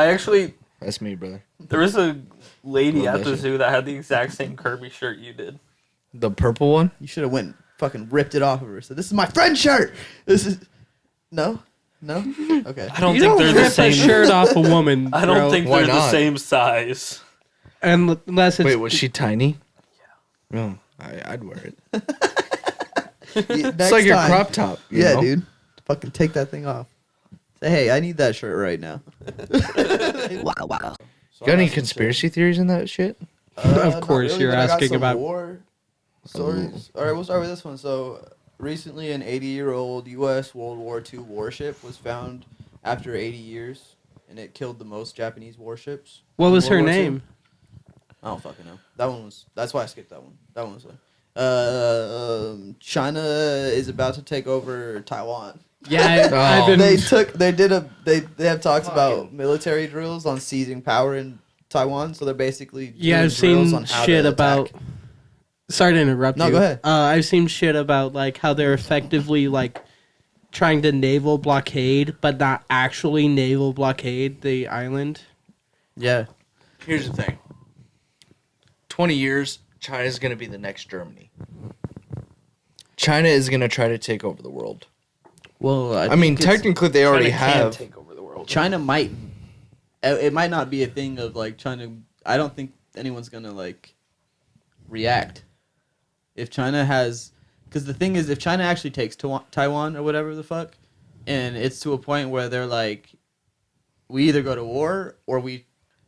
actually, That's me, brother. there was a lady Love at that the shit. zoo that had the exact same Kirby shirt you did. The purple one? You should have went and fucking ripped it off of her. Said, "This is my friend's shirt. This is no." Okay. I don't You think don't they're the rip same. a shirt off a woman. I don't bro. think Why they're the not? same size. unless it's Wait, was she tiny? Yeah. No, I'd wear it. Yeah, It's next like your time. crop top. you Yeah, know? dude. Fucking take that thing off. Say, hey, I need that shirt right now. Got any conspiracy theories in that shit? Of Not course, you're but I got asking some about- war stories. All right, we'll start with this one. So, recently, an 80-year-old U.S. World War II warship was found after 80 years, and it killed the most Japanese warships. What in was her World War II. name? I don't fucking know. That one was. That's why I skipped that one. That one was. China is about to take over Taiwan. Yeah, Oh. I've been. They have talks about military drills on seizing power in Taiwan. So they're basically Yeah, doing I've drills seen on how shit to about. attack. Sorry to interrupt No, you. go ahead. I've seen shit about like how they're effectively like trying to naval blockade, but not actually naval blockade the island. Yeah. Here's the thing. 20 years, China's going to be the next Germany. China is going to try to take over the world. Well, I mean, technically they already China can have. take over the world. China might. It might not be a thing of like China. I don't think anyone's gonna like react if China has. Because the thing is, if China actually takes Taiwan or whatever the fuck, and it's to a point where they're like, we either go to war or we,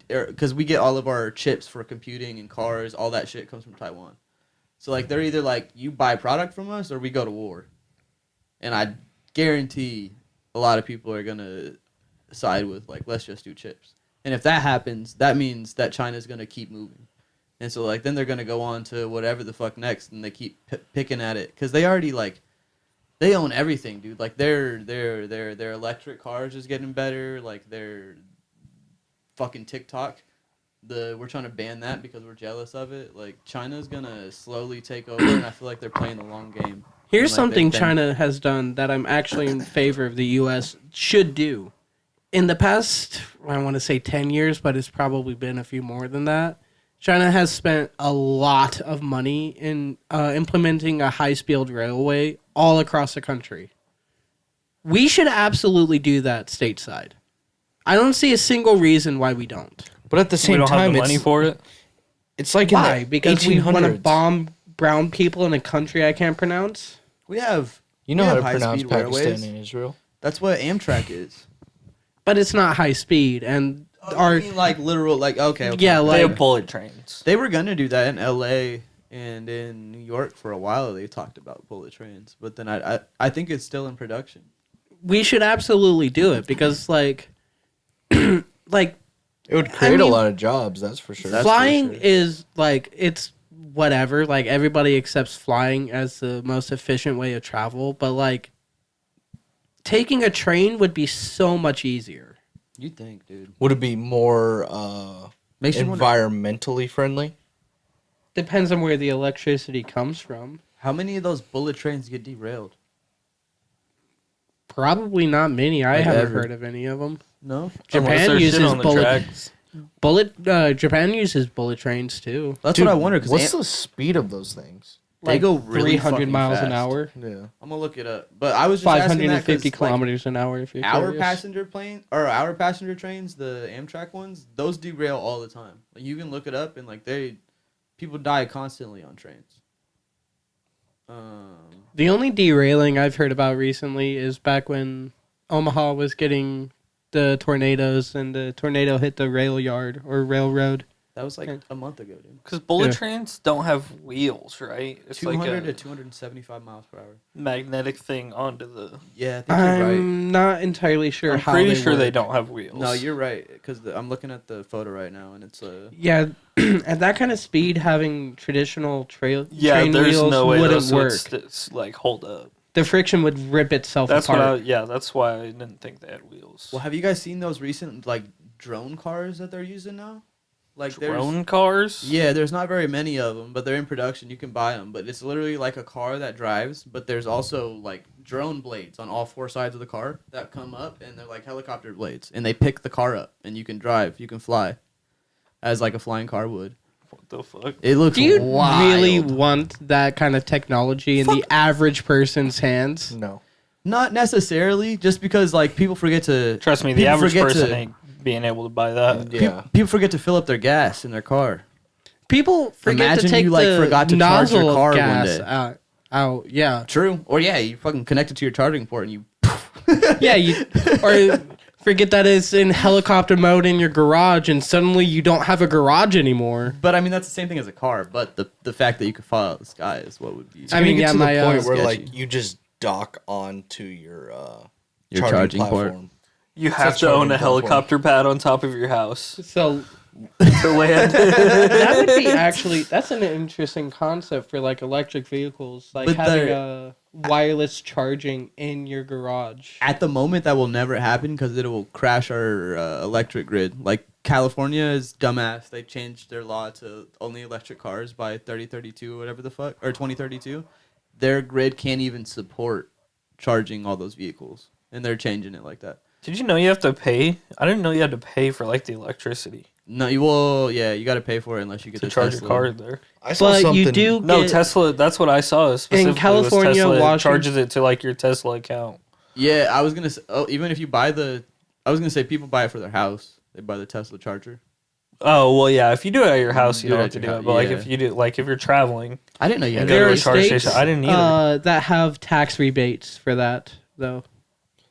because we get all of our chips for computing and cars, all that shit comes from Taiwan. So like they're either like, you buy product from us or we go to war, and I guarantee a lot of people are gonna side with like, let's just do chips. And if that happens, that means that China's gonna keep moving. And so like then they're gonna go on to whatever the fuck next, and they keep picking at it because they already like they own everything, dude. Like their electric cars is getting better. Like their fucking TikTok, we're trying to ban that because we're jealous of it. Like China's gonna slowly take over, and I feel like they're playing the long game. Here's Like, something they've been- China has done that I'm actually in favor of the U.S. should do. In the past, I want to say 10 years, but it's probably been a few more than that. China has spent a lot of money in implementing a high-speed railway all across the country. We should absolutely do that stateside. I don't see a single reason why we don't. But at the We same don't have time, the money for it. it's like Why? in the Because we 1800s. want to bomb brown people in a country I can't pronounce? We have. You know we how have to pronounce high-speed Pakistan railways. and Israel? That's what Amtrak is. But it's not high speed, and I mean, like literal, like okay. Yeah, They like- have bullet trains. They were gonna do that in L.A. and in New York for a while. They talked about bullet trains, but then I think it's still in production. we should absolutely do it because like like It would create mean, a lot of jobs, that's for sure. That's for flying sure. is like it's whatever, like everybody accepts flying as the most efficient way of travel, but like taking a train would be so much easier. You think, dude? Would it be more Makes you wonder environmentally friendly? Depends on where the electricity comes from. how many of those bullet trains get derailed. Probably not many. I Like haven't ever. heard of any of them. No, Unless Japan there's shit uses on the bullet tracks. Japan uses bullet trains too. that's Dude, what I wonder. Because what's the speed of those things? They go really 300 fucking miles an fast. hour. Yeah. I'm gonna look it up. But I was just asking that 550 'cause, like, kilometers an hour if you're our curious. passenger plane or our passenger trains, the Amtrak ones, those derail all the time. Like you can look it up and like people die constantly on trains. The only derailing I've heard about recently is back when Omaha was getting the tornadoes and the tornado hit the rail yard or railroad. That was like Okay. a month ago, dude. Because bullet Yeah. trains don't have wheels, right? It's 200 like to a 275 miles per hour. magnetic thing onto the. Yeah, I think you're right. I'm not entirely sure I'm how pretty they sure they work. don't have wheels. No, you're right. Because I'm looking at the photo right now, and it's Yeah, at that kind of speed, having traditional train Yeah, there's wheels no way wouldn't those work. would like hold up. The friction would rip itself That's apart. that's why I didn't think they had wheels. Well, have you guys seen those recent like drone cars that they're using now? Like Drone cars? Yeah, there's not very many of them, but they're in production. You can buy them, but it's literally like a car that drives. But there's also like drone blades on all four sides of the car that come up, and they're like helicopter blades, and they pick the car up, and you can drive, you can fly, as like a flying car would. What the fuck? It looks Do you wild. really want that kind of technology in the average person's hands? No. Not necessarily, just because like people forget to Trust me, the people average forget person to- ain't being able to buy that. Yeah. People forget to fill up their gas in their car. People forget Imagine to take you, like, the forgot to charge your nozzle car of one gas day. out. Yeah. True. Or yeah, you fucking connect it to your charging port and you Yeah, or forget that it's in helicopter mode in your garage, and suddenly you don't have a garage anymore. But I mean, that's the same thing as a car. But the fact that you could fly out of the sky is what would be. I mean, get yeah, to my, the point where sketchy. like you just dock onto your charging port. platform. You have It's to a own a charging platform. helicopter pad on top of your house So to land. that would be that's an interesting concept for like electric vehicles, like But having they're- a wireless charging in your garage. At the moment, that will never happen because it will crash our electric grid. Like California is dumbass. They changed their law to only electric cars by 3032 or whatever the fuck, or 2032. Their grid can't even support charging all those vehicles, and they're changing it like that. Did you know you have to pay? I didn't know you had to pay for like the electricity No, you will. Yeah, you got to pay for it unless you get to the charge Tesla. your car there. I saw But something. you do No, get, Tesla. That's what I saw. Specifically California, was Tesla Washington- charges it to like your Tesla account. Yeah, I was gonna say. Oh, even if you buy I was gonna say people buy it for their house. They buy the Tesla charger. Oh well, yeah. If you do it at your house, you Do it don't at have to your do house, it. But like yeah. if you do, like if you're traveling, I didn't know you had Go to there a are charge states station. I didn't either. that have tax rebates for that though,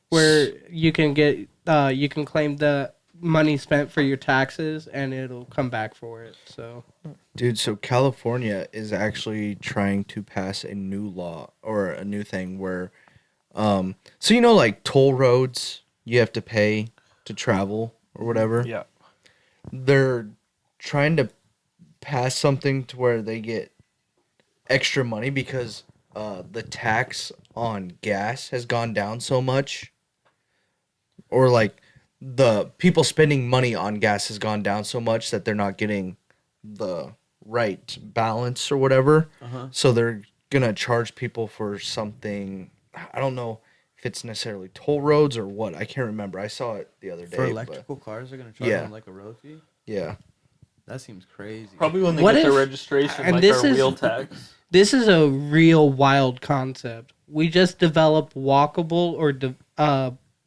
where you can get you can claim the money spent for your taxes and it'll come back for it. So Dude, so California is actually trying to pass a new law or a new thing where, so you know, like toll roads, you have to pay to travel or whatever. Yeah. They're trying to pass something to where they get extra money because the tax on gas has gone down so much, or like the people spending money on gas has gone down so much that they're not getting the right balance or whatever. So they're gonna charge people for something. I don't know if it's necessarily toll roads or what. I can't remember. I saw it the other day. For but electrical cars, they're gonna charge Yeah. them like a road fee. yeah. That seems crazy. Probably when they What get their if- registration, and like this our is- wheel tax. this is a real wild concept. We just developed walkable or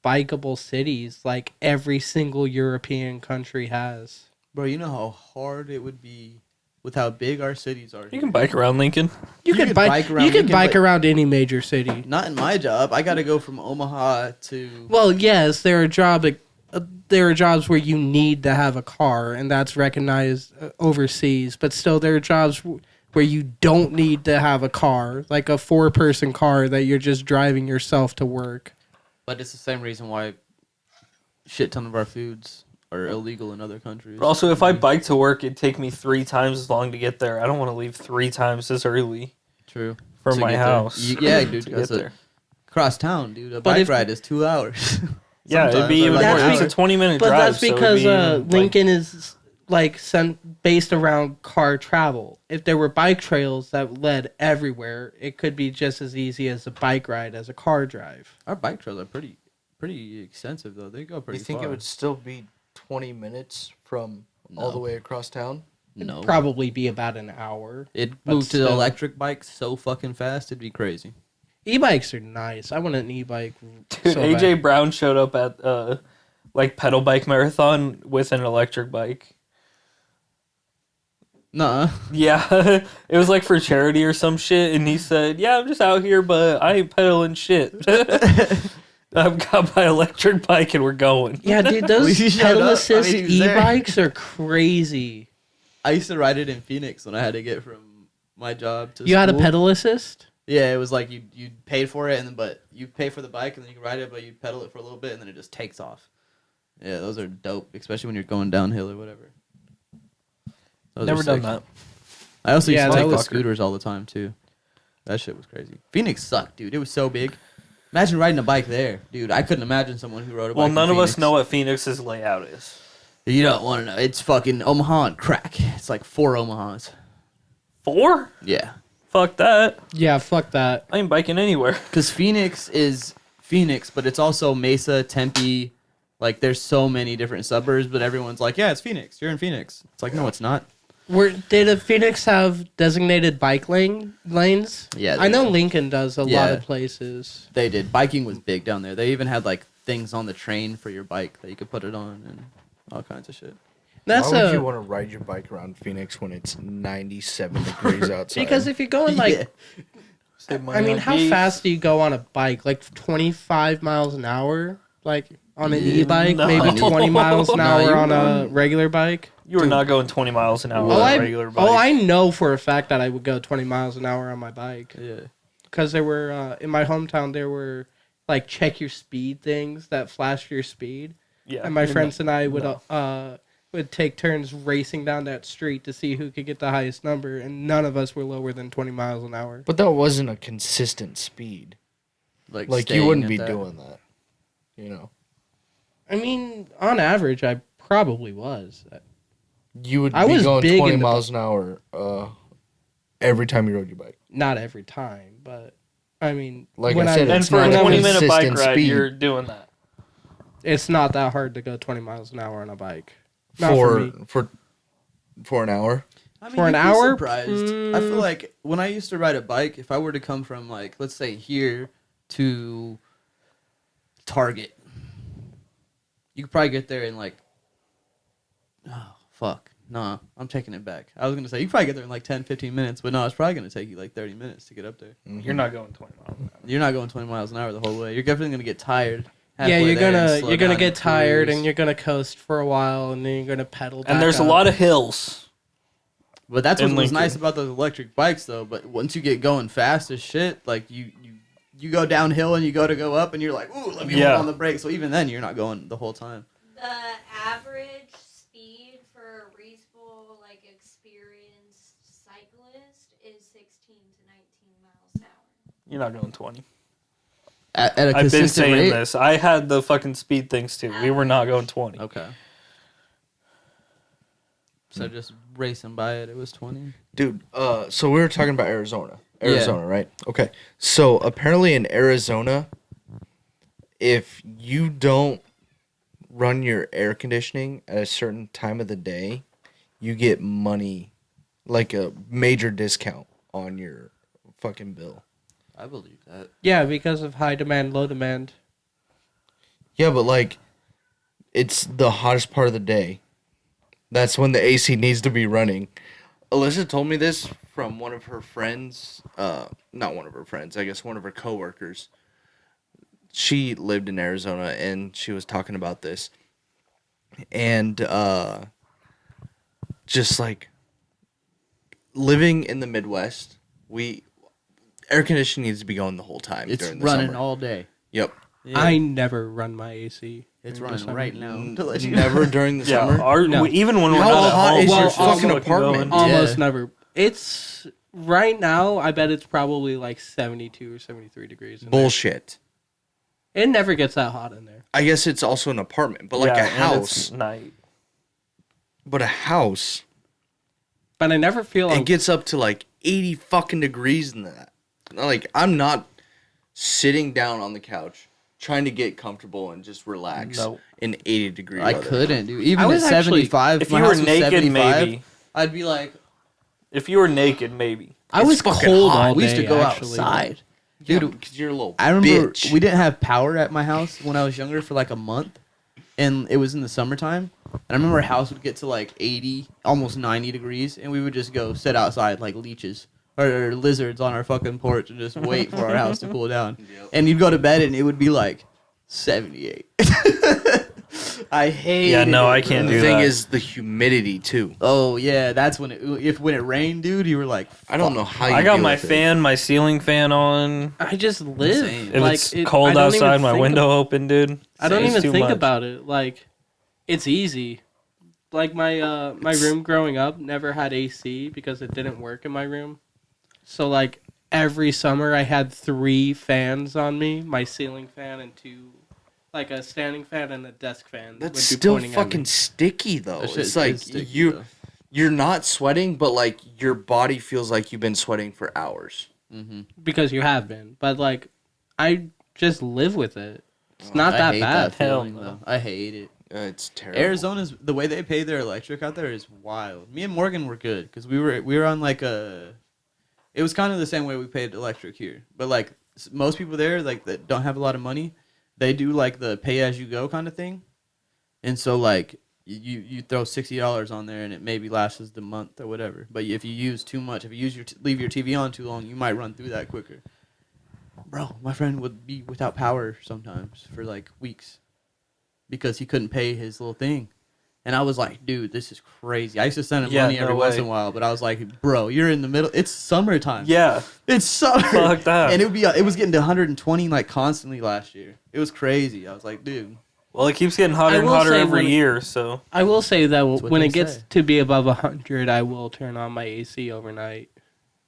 bikeable cities like every single European country has. Bro, you know how hard it would be with how big our cities are. You can bike around Lincoln. You could could bike bike. around You could Lincoln, bike but- around any major city. Not in my job. I got to go from Omaha to. Well, yes, there are jobs where you need to have a car, and that's recognized overseas. But still, there are jobs where you don't need to have a car, like a 4-person car that you're just driving yourself to work. But it's the same reason why shit ton of our foods are illegal in other countries. But also, if I bike to work, it'd take me 3 times as long to get there. I don't want to leave 3 times as early True. from To my get there. house. Yeah, dude. to get That's there. across town, dude. A But bike if- ride is 2 hours. Yeah, it'd be Sometimes, or even like more. an It's a hour. 20-minute But drive. that's so it'd because be even, like- Lincoln is like based around car travel. If there were bike trails that led everywhere, it could be just as easy as a bike ride as a car drive. Our bike trails are pretty extensive though. They go pretty You think far. it would still be 20 minutes from all the No. way across town? No. Probably be about an hour. It but moved to the still. electric bikes so fucking fast, it'd be crazy. E-bikes are nice. I want an e-bike. Dude, so AJ bad. Brown showed up at like pedal bike marathon with an electric bike. Nuh-uh. Yeah, it was like for charity or some shit, and he said, "Yeah, I'm just out here, but I ain't pedaling shit. I've got my electric bike, and we're going." Yeah, dude, those He showed pedal up. I assist mean, he was there. e-bikes are crazy. I used to ride it in Phoenix when I had to get from my job to You had a school. pedal assist? Yeah, it was like you paid for it, and then but you pay for the bike, and then you can ride it, but you pedal it for a little bit, and then it just takes off. Yeah, those are dope, especially when you're going downhill or whatever. Those Never are done sick. that. I also used Yeah, to that take the was- scooters all the time too. That shit was crazy. Phoenix sucked, dude. It was so big. Imagine riding a bike there, dude. I couldn't imagine someone who rode a bike. Well, in none of us Phoenix. know what Phoenix's layout is. You don't want to know. It's fucking Omaha and crack. It's like 4 Omahas. 4? Yeah. Fuck that. Yeah, fuck that. I ain't biking anywhere. Because Phoenix is Phoenix, but it's also Mesa, Tempe. Like, there's so many different suburbs, but everyone's like, yeah, it's Phoenix. You're in Phoenix. It's like, no, it's not. Did Phoenix have designated bike lanes? Yeah, I they know did. Lincoln does a lot Yeah. of places. They did. Biking was big down there. They even had, like, things on the train for your bike that you could put it on and all kinds of shit. That's Why would you a want to ride your bike around Phoenix when it's 97 degrees outside? because if you're going like Yeah. I mean, how fast do you go on a bike? Like 25 miles an hour? Like on an e-bike? no. Maybe 20 miles an No, hour you on a wouldn't. regular bike? You were not going 20 miles an hour on a regular bike. I know for a fact that I would go 20 miles an hour on my bike. Yeah. Because there were, in my hometown, there were, like, check your speed things that flash your speed. Yeah. And my friends and I would take turns racing down that street to see who could get the highest number, and none of us were lower than 20 miles an hour. But that wasn't a consistent speed. Like you staying wouldn't at be that. doing that. You know. I mean, on average, I probably was. You would I be was going big 20 into- miles an hour every time you rode your bike. Not every time, but, I mean... Like when I said, And it's for a not a 20-minute bike consistent ride, speed. you're doing that. It's not that hard to go 20 miles an hour on a bike. Not for me. For an hour. I mean, For an you'd be hour? surprised. I feel like when I used to ride a bike, if I were to come from, like, let's say here to Target, you could probably get there in, like, oh, fuck. Nah, I'm taking it back. I was going to say, you could probably get there in, like, 10, 15 minutes, but no, it's probably going to take you, like, 30 minutes to get up there. Mm-hmm. You're not going 20 miles an hour. You're not going 20 miles an hour the whole way. You're definitely going to get tired. Yeah, halfway you're there and gonna slow you're gonna down get tired cruise. and you're gonna coast for a while and then you're gonna pedal. And there's a lot of hills. But that's what in was Lincoln. nice about those electric bikes, though. But once you get going fast as shit, like you go downhill and you go up, and you're like, ooh, let me Yeah. hold on the brake. So even then, you're not going the whole time. The average speed for a reasonable, like, experienced cyclist is 16 to 19 miles an hour. You're not going 20. At a I've been consistent saying rate? this. I had the fucking speed things too. We were not going 20. Okay. So just racing by it, it was 20. Dude, so we were talking about Arizona. Yeah. Arizona, right? Okay. So apparently in Arizona, if you don't run your air conditioning at a certain time of the day, you get money, like a major discount on your fucking bill. I believe that. Yeah, because of high demand, low demand. Yeah, but like, it's the hottest part of the day. That's when the AC needs to be running. Alyssa told me this from one of her friends. Not one of her friends, I guess one of her coworkers. She lived in Arizona and she was talking about this. And just like living in the Midwest, air conditioning needs to be going the whole time. It's during the running summer. all day. Yep. Yeah. I never run my AC. It's during the running summer. right now. To let you know. Never during the Yeah, summer. No. even when we're How not at hot home, is we're your still fucking fucking apartment? going. Almost Yeah. never. It's right now. I bet it's probably like 72 or 73 degrees. In there. Bullshit. It never gets that hot in there. I guess it's also an apartment, but like Yeah, a and it's house. night. But a house, But I never feel it gets up to like 80 fucking degrees in that. Like, I'm not sitting down on the couch trying to get comfortable and just relax No. in 80 degree I weather. couldn't, dude. Even I at was actually- 75, If my you were house was naked, 75, maybe. I'd be like, If you were naked, maybe. I was fucking cold hot. all we used to day, go actually. outside. Yeah, Dude, because you're a little I remember bitch. we didn't have power at my house when I was younger for like a month, and it was in the summertime. And I remember our house would get to like 80, almost 90 degrees, and we would just go sit outside like leeches or lizards on our fucking porch and just wait for our house to cool down. Yep. And you'd go to bed, and it would be like 78. I hate. Yeah, no, I can't And do the thing that. is the humidity too. Oh yeah, that's when when it rained, dude. You were like, I don't know how you I got deal my with it. fan, my ceiling fan on. I just live. Insane. If Like, it's I cold don't even outside, my think window open, dude. I don't It's even too think much. about it. Like, it's easy. Like my room growing up never had AC because it didn't work in my room. So like every summer I had 3 fans on me, my ceiling fan and 2, like a standing fan and a desk fan. That's would be still pointing at me. fucking sticky though. That shit It's is like sticky, though. you're not sweating, but like your body feels like you've been sweating for hours. because you have been. But like I just live with it. It's not I that hate bad. that feeling, Hell no. though. I hate it. It's terrible. Arizona's the way they pay their electric out there is wild. Me and Morgan were good because we were on like a. It was kind of the same way we paid electric here, but like most people there, like that don't have a lot of money, they do like the pay as you go kind of thing, and so like you throw $60 on there and it maybe lasts the month or whatever. But if you use too much, if you use leave your TV on too long, you might run through that quicker. Bro, my friend would be without power sometimes for like weeks because he couldn't pay his little thing. And I was like, dude, this is crazy. I used to send him money every once in a while, but I was like, bro, you're in the middle. It's summertime. Yeah. It's summer. Fuck that. And it was getting to 120 like constantly last year. It was crazy. I was like, dude. Well, it keeps getting hotter I and will hotter say every when- year, so. I will say that what when they it gets say. to be above 100, I will turn on my AC overnight,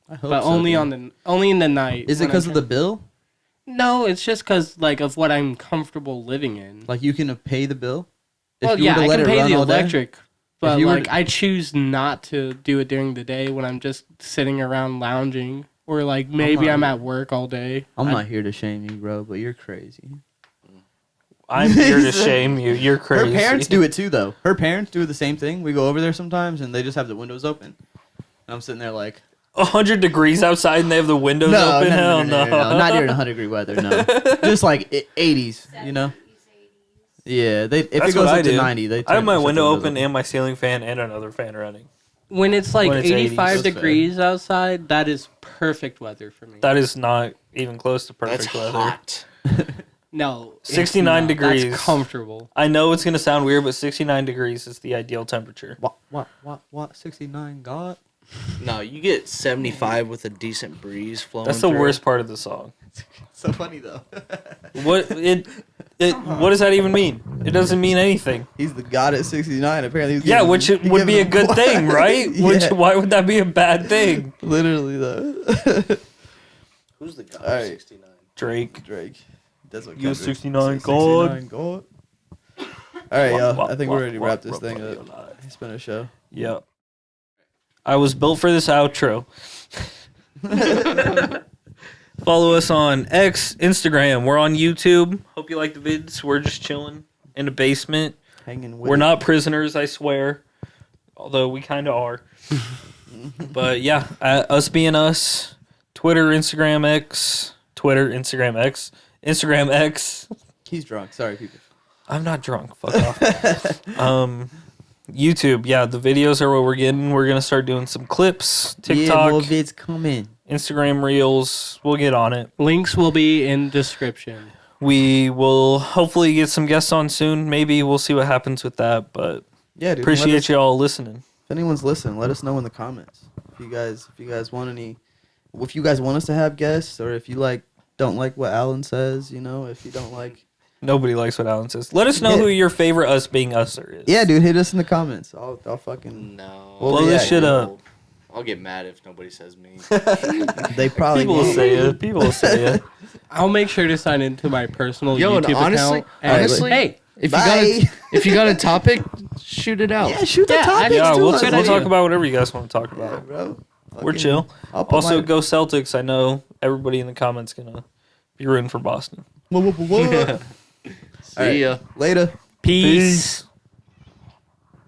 I hope but so, only dude. only in the night. Is it when I'm because of the trying- bill? No, it's just because like of what I'm comfortable living in. Like you can pay the bill? If Well, you were yeah, to I let can it pay run the all day? electric, but you were like to- I choose not to do it during the day when I'm just sitting around lounging, or like maybe not- I'm at work all day. I'm not here to shame you, bro, but you're crazy. I'm here to shame you. You're crazy. Her parents do it too, though. Her parents do the same thing. We go over there sometimes, and they just have the windows open. And I'm sitting there like, 100 degrees outside and they have the windows open? Hell no. not during 100-degree weather, no. Just like 80s, you know. 70s, 80s. Yeah, if That's it goes what I up to do. 90, they I have my shut the window windows open and my ceiling fan and another fan running. When it's like When it's 85 80s. degrees outside, that is perfect weather for me. That is not even close to perfect That's weather. hot. No, it's 69 not. degrees. That's comfortable. I know it's going to sound weird, but 69 degrees is the ideal temperature. What? 69 God? No, you get 75 with a decent breeze flowing. That's the through. worst part of the song. So funny though. What what does that even mean? It doesn't mean anything. He's the God at 69. Apparently, he's Yeah, giving- which he's would be a giving good him- thing, right? Which Yeah. why would that be a bad thing? Literally though. Who's the guy? All right. 69. Drake. Drake. That's what You Kendrick 69 said, God. 69 God. All right, y'all. I think we're ready to wrap this thing up. It's been a show. Yep. I was built for this outro. Follow us on X, Instagram. We're on YouTube. Hope you like the vids. We're just chilling in the basement. Hanging with We're not prisoners, I swear. Although we kind of are. But yeah, us being us. Twitter, Instagram X. Instagram X. He's drunk. Sorry, people. I'm not drunk. Fuck off. YouTube. Yeah, the videos are what we're getting. We're going to start doing some clips. TikTok. Yeah, more vids coming. Instagram Reels. We'll get on it. Links will be in description. We will hopefully get some guests on soon. Maybe we'll see what happens with that. But Yeah, dude. appreciate y'all listening. If anyone's listening, let us know in the comments. If you guys want any, if you guys want us to have guests, or if you don't like what Alan says, if you don't like. Nobody likes what Alan says. Let us know Yeah. who your favorite us being usser is. Yeah, dude, hit us in the comments. I'll fucking. No. Well, Blow this yeah, shit up. I'll get mad if nobody says me. They probably People will won't. say it. People will say it. I'll make sure to sign into my personal Yo, and YouTube honestly- account. And- honestly- hey, If Bye. you got a topic, shoot it out. Yeah, shoot the Yeah, topics Yeah, to we'll us. talk about whatever you guys want to talk Yeah, about. bro. We're Fucking- chill. I'll put Also, my- go Celtics. I know everybody in the comments gonna be rooting for Boston. Whoa, whoa, whoa, whoa. See ya. Later. Peace.